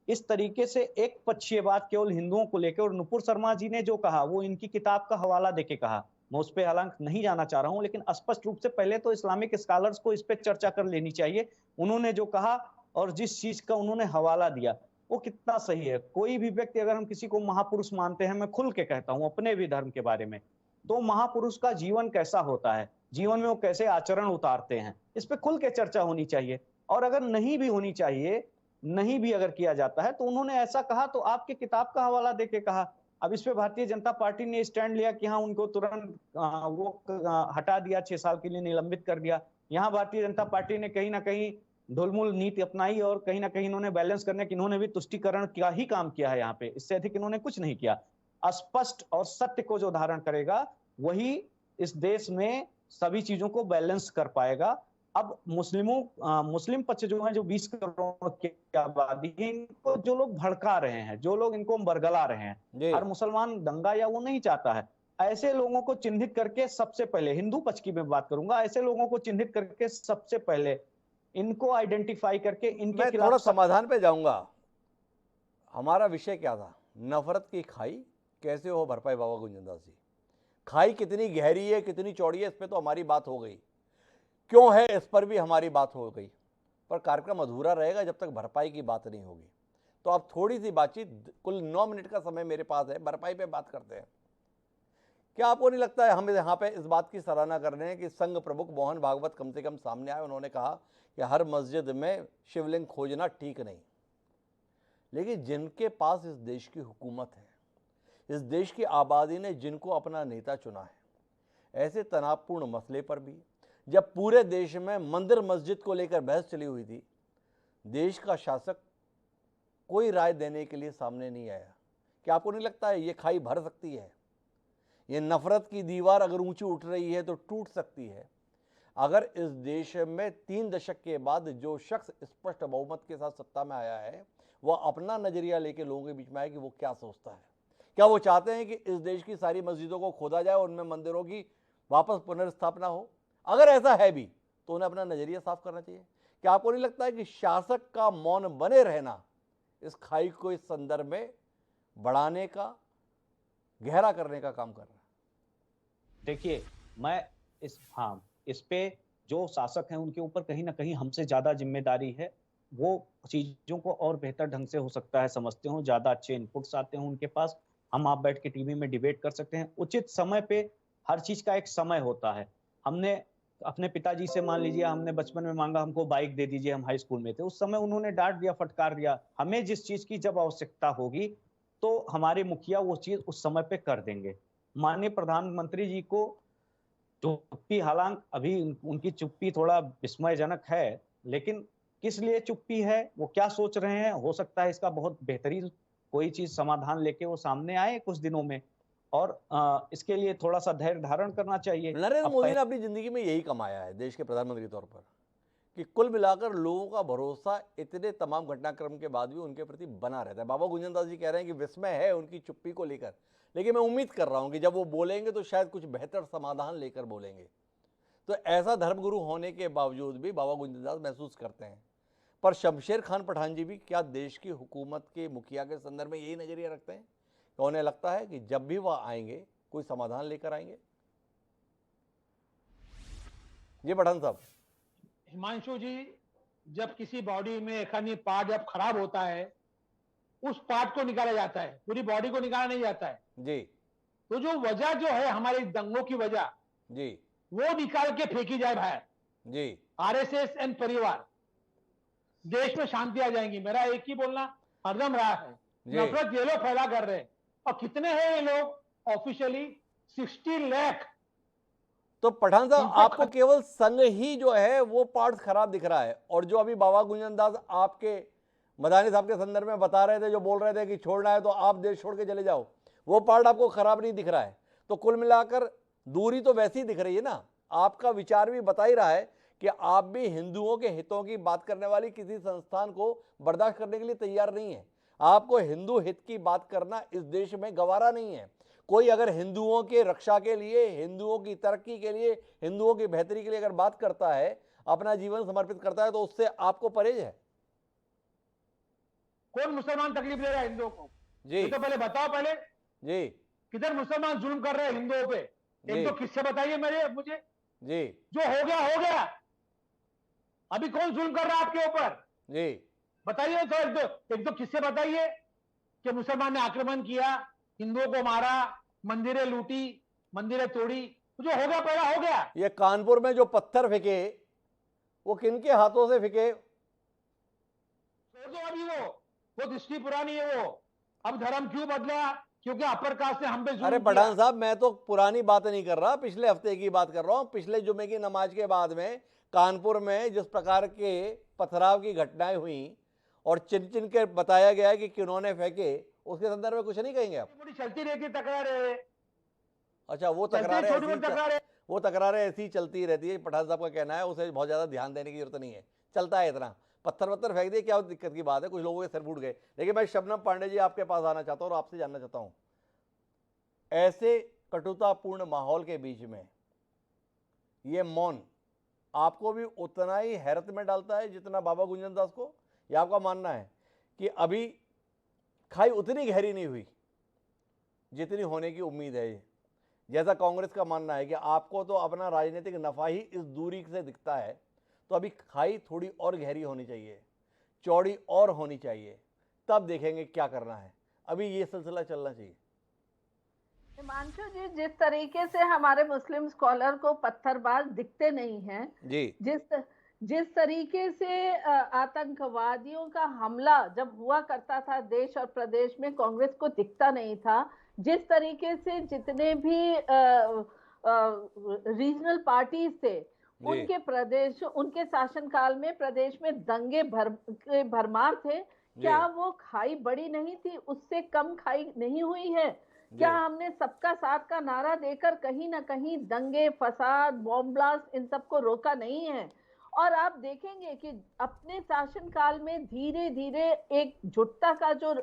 इस तरीके से एक पक्षीय बात केवल हिंदुओं को लेकर, और नुपुर शर्मा जी ने जो कहा वो इनकी किताब का हवाला देके कहा, मैं उस पर हालांकि नहीं जाना चाह रहा हूं, लेकिन स्पष्ट रूप से पहले तो इस्लामिक स्कॉलर्स को इस पे चर्चा कर लेनी चाहिए। उन्होंने जो कहा और जिस चीज का उन्होंने हवाला दिया वो कितना सही है। कोई भी व्यक्ति, अगर हम किसी को महापुरुष मानते हैं, मैं खुल के कहता हूं अपने भी धर्म के बारे में, तो महापुरुष का जीवन कैसा होता है, जीवन में वो कैसे आचरण उतारते हैं, इस पे खुल के चर्चा होनी चाहिए। और अगर नहीं भी होनी चाहिए, नहीं भी अगर किया जाता है, तो उन्होंने ऐसा कहा तो आपके किताब का हवाला देके कहा। अब इस पे भारतीय जनता पार्टी ने स्टैंड लिया कि हाँ, उनको तुरंत वो हटा दिया, 6 साल के लिए निलंबित कर दिया। यहाँ भारतीय जनता पार्टी ने कहीं ना कहीं ढुलमुल नीति अपनाई और कहीं ना कहीं इन्होंने बैलेंस करने की, इन्होंने भी तुष्टिकरण का ही काम किया है। यहाँ पे इससे अधिक इन्होंने कुछ नहीं किया। स्पष्ट और सत्य को जो धारण करेगा वही इस देश में सभी चीजों को बैलेंस कर पाएगा। अब मुस्लिम पक्ष जो है, जो 20 करोड़ की आबादी है, इनको जो लोग भड़का रहे हैं, जो लोग इनको बरगला रहे हैं, हर मुसलमान दंगा या वो नहीं चाहता है। ऐसे लोगों को चिन्हित करके सबसे पहले, हिंदू पक्ष की मैं बात करूंगा, ऐसे लोगों को चिन्हित करके सबसे पहले इनको आइडेंटिफाई करके इनके मैं खिलाफ थोड़ा समाधान पे जाऊंगा। हमारा विषय क्या था? नफरत की खाई कैसे हो भरपाई, बाबा गुंजनदास जी। खाई कितनी गहरी है, कितनी चौड़ी है, इस पर तो हमारी बात हो गई, क्यों है इस पर भी हमारी बात हो गई, पर कार्यक्रम अधूरा रहेगा जब तक भरपाई की बात नहीं होगी। तो आप थोड़ी सी बातचीत, कुल 9 मिनट का समय मेरे पास है, भरपाई पे बात करते हैं। क्या आपको नहीं लगता है, हम यहाँ पे इस बात की सराहना कर रहे हैं कि संघ प्रमुख मोहन भागवत कम से कम सामने आए, उन्होंने कहा कि हर मस्जिद में शिवलिंग खोजना ठीक नहीं, लेकिन जिनके पास इस देश की हुकूमत है, इस देश की आबादी ने जिनको अपना नेता चुना है, ऐसे तनावपूर्ण मसले पर भी जब पूरे देश में मंदिर मस्जिद को लेकर बहस चली हुई थी, देश का शासक कोई राय देने के लिए सामने नहीं आया। क्या आपको नहीं लगता है ये खाई भर सकती है? ये नफरत की दीवार अगर ऊंची उठ रही है तो टूट सकती है। अगर इस देश में 3 दशक के बाद जो शख्स स्पष्ट बहुमत के साथ सत्ता में आया है, वह अपना नजरिया लेके लोगों के बीच में आया कि वो क्या सोचता है। क्या वो चाहते हैं कि इस देश की सारी मस्जिदों को खोदा जाए और उनमें मंदिरों की वापस पुनर्स्थापना हो? अगर ऐसा है भी तो उन्हें अपना नजरिया साफ करना चाहिए। क्या आपको नहीं लगता है कि शासक का मौन बने रहना इस खाई को इस संदर्भ में बढ़ाने का, गहरा करने का काम कर रहा है? देखिए, मैं इस पे जो शासक हैं उनके ऊपर कहीं ना कहीं हमसे ज्यादा जिम्मेदारी है। वो चीजों को और बेहतर ढंग से हो सकता है समझते हो, ज्यादा अच्छे इनपुट्स आते हैं उनके पास। हम आप बैठ के टीवी में डिबेट कर सकते हैं उचित समय पे। हर चीज का एक समय होता है। हमने अपने पिताजी से, मान लीजिए, हमने बचपन में मांगा हमको बाइक दे दीजिए, हम हाई स्कूल में थे, उस समय उन्होंने डांट दिया, फटकार दिया। हमें जिस चीज की जब आवश्यकता होगी तो हमारे मुखिया वो चीज उस समय पे कर देंगे। माननीय प्रधानमंत्री जी को चुप्पी, हालांकि अभी उनकी चुप्पी थोड़ा विस्मयजनक है, लेकिन किस लिए चुप्पी है, वो क्या सोच रहे हैं, हो सकता है इसका बहुत बेहतरीन कोई चीज समाधान लेके वो सामने आए कुछ दिनों में। और इसके लिए थोड़ा सा धैर्य धारण करना चाहिए। नरेंद्र मोदी ने अपनी जिंदगी में यही कमाया है देश के प्रधानमंत्री के तौर पर, कि कुल मिलाकर लोगों का भरोसा इतने तमाम घटनाक्रम के बाद भी उनके प्रति बना रहता है। बाबा गुंजनदास जी कह रहे हैं कि विस्मय है उनकी चुप्पी को लेकर, लेकिन मैं उम्मीद कर रहा हूं कि जब वो बोलेंगे तो शायद कुछ बेहतर समाधान लेकर बोलेंगे। तो ऐसा धर्मगुरु होने के बावजूद भी बाबा गुंजनदास महसूस करते हैं। पर शमशेर खान पठान जी भी क्या देश की हुकूमत के मुखिया के संदर्भ में यही नजरिया रखते हैं? तो उन्हें लगता है कि जब भी वह आएंगे कोई समाधान लेकर आएंगे? जी पठान साहब। हिमांशु जी, जब किसी बॉडी में एक आदमी पार्ट जब खराब होता है, उस पार्ट को निकाला जाता है, पूरी बॉडी को निकाला नहीं जाता है जी। तो जो वजह जो है हमारी दंगों की वजह जी। वो निकाल के फेंकी जाए बाहर। जी। आरएसएस एंड परिवार, देश में शांति आ जाएंगी। मेरा एक ही बोलना हरदम रहा है, नफरत ये लोग फैला कर रहे हैं। और कितने हैं ये लोग? ऑफिशियली 60 लाख। तो पठान साहब, आपको केवल संघ ही जो है वो पार्ट खराब दिख रहा है, और जो अभी बाबा गुंजनदास आपके मदानी साहब के संदर्भ में बता रहे थे, जो बोल रहे थे कि छोड़ना है तो आप देश छोड़ के चले जाओ, वो पार्ट आपको खराब नहीं दिख रहा है? तो कुल मिलाकर दूरी तो वैसी दिख रही है ना। आपका विचार भी बता ही रहा है कि आप भी हिंदुओं के हितों की बात करने वाली किसी संस्थान को बर्दाश्त करने के लिए तैयार नहीं है। आपको हिंदू हित की बात करना इस देश में गवारा नहीं है। कोई अगर हिंदुओं के रक्षा के लिए, हिंदुओं की तरक्की के लिए, हिंदुओं की बेहतरी के लिए अगर बात करता है, अपना जीवन समर्पित करता है, तो उससे आपको परहेज है? कौन मुसलमान तकलीफ दे रहा है हिंदुओं को? जी तो पहले बताओ। पहले जी, किधर मुसलमान जुल्म कर रहे हैं हिंदुओं पे? एक तो किस्से बताइए मुझे। जी। जो हो गया हो गया। अभी कौन जुल्म कर रहा है आपके ऊपर? जी बताइए तो। एक दो किस्से बताइए कि मुसलमान ने आक्रमण किया, हिंदुओं को मारा, मंदिरें लूटी, मंदिरें तोड़ी। जो हो गया पहला हो गया। ये कानपुर में जो पत्थर फेंके, वो किनके हाथों से फेंके? छोड़ दो अभी वो दृष्टि पुरानी है। वो अब धर्म क्यों बदला? क्योंकि अपर कास्ट ने हम पे जुल्म अरे किया। पठान साहब, मैं तो पुरानी बात नहीं कर रहा, पिछले हफ्ते की बात कर रहा हूं। पिछले जुमे की नमाज के बाद में कानपुर में जिस प्रकार के पथराव की घटनाएं हुई और चिन चिन के बताया गया कि किन्होंने फेंके, उसके संदर्भ में कुछ नहीं कहेंगे आप? चलती रहती तकरारें। अच्छा, वो तकरारें ऐसी चलती रहती है। पठान साहब का कहना है उसे बहुत ज्यादा ध्यान देने की जरूरत नहीं है, चलता है इतना। पत्थर वत्थर फेंक दिए, क्या दिक्कत की बात है? कुछ लोगों के सिर फूट गए। लेकिन मैं शबनम पांडे जी आपके पास आना चाहता हूं और आपसे जानना चाहता हूं, ऐसे कटुतापूर्ण माहौल के बीच में ये मौन आपको भी उतना ही हैरत में डालता है जितना बाबा गुंजन दास को? या आपका मानना है कि अभी खाई उतनी गहरी नहीं हुई जितनी होने की उम्मीद है? जैसा कांग्रेस का मानना है कि आपको तो अपना राजनीतिक नफा ही इस दूरी से दिखता है, तो अभी खाई थोड़ी और गहरी होनी चाहिए, चौड़ी और होनी चाहिए, तब देखेंगे क्या करना है। अभी ये सिलसिला चलना चाहिए। हिमांशु जी, जिस तरीके से हमारे मुस्लिम स्कॉलर को पत्थरबाज दिखते नहीं हैं जी, जिस तरीके से आतंकवादियों का हमला जब हुआ करता था देश और प्रदेश में, कांग्रेस को दिखता नहीं था। जिस तरीके से जितने भी रीजनल पार्टीज थे उनके प्रदेश, उनके शासनकाल में प्रदेश में दंगे भरमार थे, क्या वो खाई बड़ी नहीं थी? उससे कम खाई नहीं हुई है क्या? हमने सबका साथ का नारा देकर कहीं ना कहीं दंगे, फसाद, बॉम्ब ब्लास्ट इन सबको रोका नहीं है? और आप देखेंगे कि अपने शासनकाल में धीरे धीरे एक झुटता का जो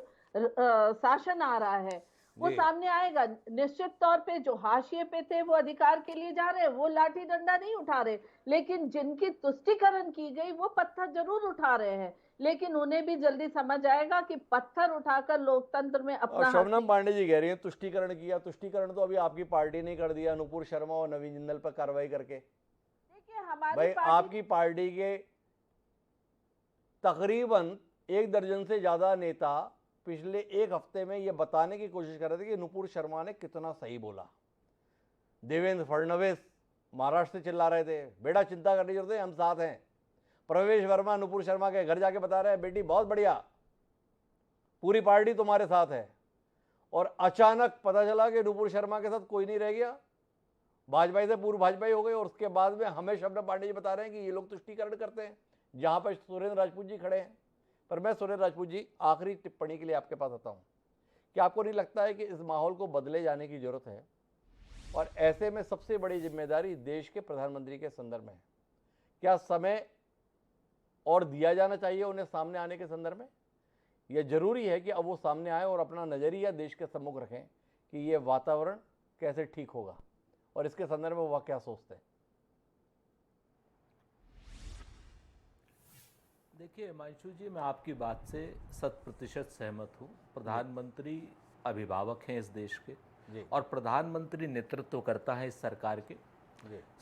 शासन आ रहा है वो सामने आएगा। निश्चित तौर पे जो हाशिए पे थे वो अधिकार के लिए जा रहे हैं, वो लाठी डंडा नहीं उठा रहे, लेकिन जिनकी तुष्टीकरण की गई वो पत्थर जरूर उठा रहे हैं। लेकिन उन्हें भी जल्दी समझ आएगा कि पत्थर उठाकर लोकतंत्र में अपना। शबनम पांडे जी कह रही हैं तुष्टीकरण किया। तुष्टीकरण तो अभी आपकी पार्टी ने कर दिया, नुपुर शर्मा और नवीन जिंदल पर कार्रवाई करके। देखिए हमारी भाई आपकी पार्टी के तकरीबन 1 दर्जन से ज्यादा नेता पिछले 1 हफ्ते में ये बताने की कोशिश कर रहे थे कि नुपुर शर्मा ने कितना सही बोला। देवेंद्र फडणवीस महाराष्ट्र से चिल्ला रहे थे, बेटा चिंता करने की जरूरत है, हम साथ हैं। प्रवेश वर्मा नुपुर शर्मा के घर जाके बता रहे हैं, बेटी बहुत बढ़िया, पूरी पार्टी तुम्हारे साथ है। और अचानक पता चला कि नुपुर शर्मा के साथ कोई नहीं रह गया, भाजपा से पूर्व भाजपा हो गए। और उसके बाद में हमें शबनम पांडे जी बता रहे हैं कि ये लोग तुष्टीकरण करते हैं, जहां पर सुरेंद्र राजपूत जी खड़े हैं। पर मैं सुरेंद्र राजपूत जी आखिरी टिप्पणी के लिए आपके पास आता हूं कि आपको नहीं लगता है कि इस माहौल को बदले जाने की जरूरत है? और ऐसे में सबसे बड़ी जिम्मेदारी देश के प्रधानमंत्री के संदर्भ में है। क्या समय और दिया जाना चाहिए उन्हें सामने आने के संदर्भ में? यह जरूरी है कि अब वो सामने आए और अपना नजरिया देश के सम्मुख रखें कि ये वातावरण कैसे ठीक होगा और इसके संदर्भ में वह क्या सोचते हैं। देखिए हिमांशु जी, मैं आपकी बात से 100% सहमत हूँ। प्रधानमंत्री अभिभावक हैं इस देश के और प्रधानमंत्री नेतृत्व करता है इस सरकार के।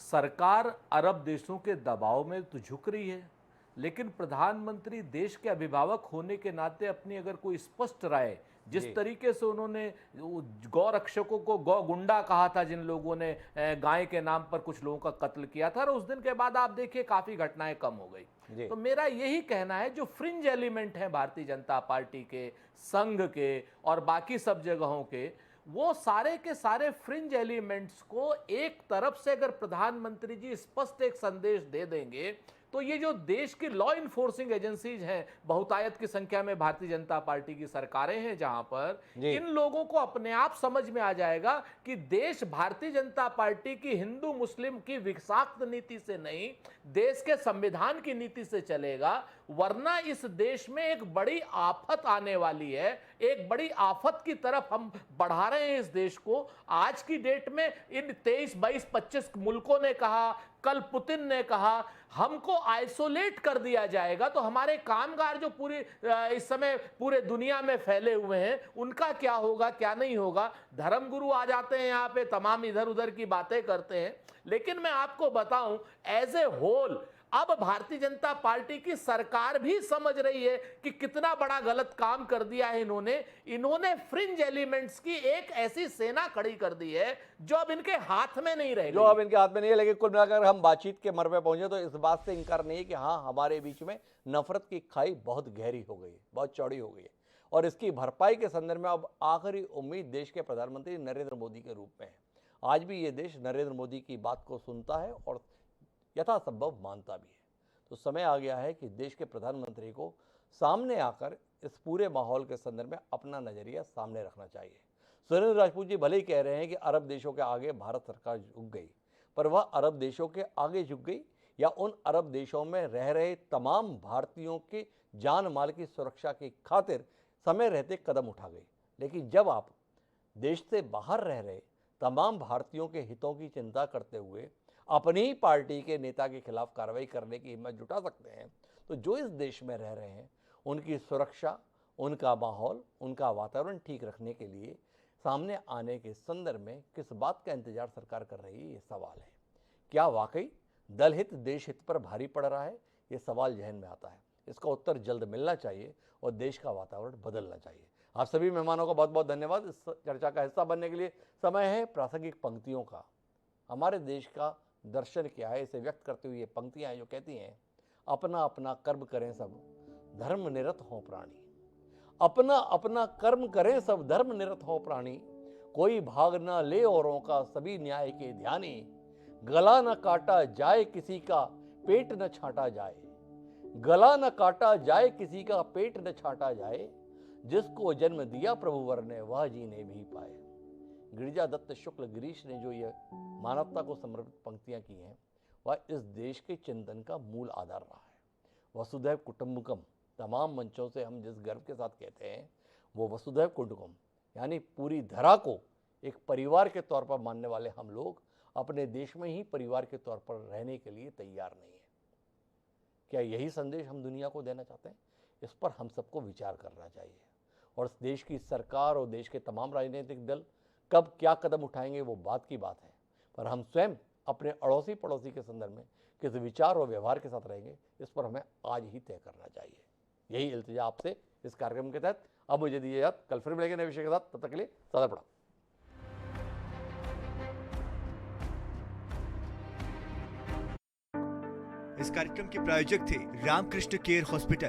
सरकार अरब देशों के दबाव में तो झुक रही है, लेकिन प्रधानमंत्री देश के अभिभावक होने के नाते अपनी अगर कोई स्पष्ट राय, जिस तरीके से उन्होंने गौ रक्षकों को गौ गुंडा कहा था, जिन लोगों ने गाय के नाम पर कुछ लोगों का कत्ल किया था, और उस दिन के बाद आप देखिए काफी घटनाएं कम हो गई। तो मेरा यही कहना है, जो फ्रिंज एलिमेंट है भारतीय जनता पार्टी के, संघ के और बाकी सब जगहों के, वो सारे के सारे फ्रिंज एलिमेंट्स को एक तरफ से अगर प्रधानमंत्री जी स्पष्ट एक संदेश दे देंगे, तो ये जो देश की लॉ इन्फोर्सिंग एजेंसीज हैं, बहुतायत की संख्या में भारतीय जनता पार्टी की सरकारें हैं, जहां पर इन लोगों को अपने आप समझ में आ जाएगा कि देश भारतीय जनता पार्टी की हिंदू मुस्लिम की विषाक्त नीति से नहीं, देश के संविधान की नीति से चलेगा। वरना इस देश में एक बड़ी आफत आने वाली है, एक बड़ी आफत की तरफ हम बढ़ा रहे हैं इस देश को। आज की डेट में इन 23, 22, 25 मुल्कों ने कहा, कल पुतिन ने कहा, हमको आइसोलेट कर दिया जाएगा, तो हमारे कामगार जो पूरे इस समय पूरे दुनिया में फैले हुए हैं, उनका क्या होगा, क्या नहीं होगा। धर्मगुरु आ जाते हैं यहाँ पे, तमाम इधर उधर की बातें करते हैं। लेकिन मैं आपको बताऊं, एज ए होल अब भारतीय जनता पार्टी की सरकार भी समझ रही है कि कितना बड़ा गलत काम कर दिया है इन्होंने फ्रिंज एलिमेंट्स की एक ऐसी सेना खड़ी कर दी है जो अब इनके हाथ में नहीं रहेगी। लेकिन कुल मिलाकर हम बातचीत के मर पे पहुंचे तो इस बात से इनकार नहीं है कि हाँ, हमारे बीच में नफरत की खाई बहुत गहरी हो गई है, बहुत चौड़ी हो गई है। और इसकी भरपाई के संदर्भ में अब आखिरी उम्मीद देश के प्रधानमंत्री नरेंद्र मोदी के रूप में है। आज भी ये देश नरेंद्र मोदी की बात को सुनता है और यथासंभव मानता भी है। तो समय आ गया है कि देश के प्रधानमंत्री को सामने आकर इस पूरे माहौल के संदर्भ में अपना नजरिया सामने रखना चाहिए। सुरेंद्र राजपूत जी भले ही कह रहे हैं कि अरब देशों के आगे भारत सरकार झुक गई, पर वह अरब देशों के आगे झुक गई या उन अरब देशों में रह रहे तमाम भारतीयों की जान माल की सुरक्षा की खातिर समय रहते कदम उठा गई। लेकिन जब आप देश से बाहर रह रहे तमाम भारतीयों के हितों की चिंता करते हुए अपनी ही पार्टी के नेता के खिलाफ कार्रवाई करने की हिम्मत जुटा सकते हैं, तो जो इस देश में रह रहे हैं उनकी सुरक्षा, उनका माहौल, उनका वातावरण ठीक रखने के लिए सामने आने के संदर्भ में किस बात का इंतजार सरकार कर रही है, ये सवाल है। क्या वाकई दल हित देश हित पर भारी पड़ रहा है? ये सवाल जहन में आता है। इसका उत्तर जल्द मिलना चाहिए और देश का वातावरण बदलना चाहिए। आप सभी मेहमानों का बहुत बहुत धन्यवाद इस चर्चा का हिस्सा बनने के लिए। समय है प्रासंगिक पंक्तियों का। हमारे देश का दर्शन क्या है, इसे व्यक्त करते हुए ये पंक्तियां जो कहती हैं, अपना अपना कर्म करें सब धर्म निरत हो प्राणी, अपना अपना कर्म करें सब धर्म निरत हो प्राणी, कोई भाग न ले औरों का सभी न्याय के ध्यानी, गला न काटा जाए किसी का पेट न छाटा जाए, गला न काटा जाए किसी का पेट न छाटा जाए, जिसको जन्म दिया प्रभु वर ने वह जीने भी पाए। गिरिजा दत्त शुक्ल गिरीश ने जो ये मानवता को समर्पित पंक्तियां की हैं, वह इस देश के चिंतन का मूल आधार रहा है। वसुधैव कुटुंबकम तमाम मंचों से हम जिस गर्व के साथ कहते हैं, वो वसुधैव कुटुंबकम यानी पूरी धरा को एक परिवार के तौर पर मानने वाले हम लोग अपने देश में ही परिवार के तौर पर रहने के लिए तैयार नहीं है। क्या यही संदेश हम दुनिया को देना चाहते हैं? इस पर हम सबको विचार करना चाहिए और इस देश की सरकार और देश के तमाम राजनीतिक दल कब क्या कदम उठाएंगे वो बात की बात है, पर हम स्वयं अपने अड़ोसी पड़ोसी के संदर्भ में किस विचार और व्यवहार के साथ रहेंगे, इस पर हमें आज ही तय करना चाहिए। यही इल्तिजा आपसे इस कार्यक्रम के तहत। अब मुझे दीजिए याद, कल फिर मिलेंगे नए विषय के साथ। तब तक के लिए सदा प्रणाम। इस कार्यक्रम के प्रायोजक थे रामकृष्ण केयर हॉस्पिटल।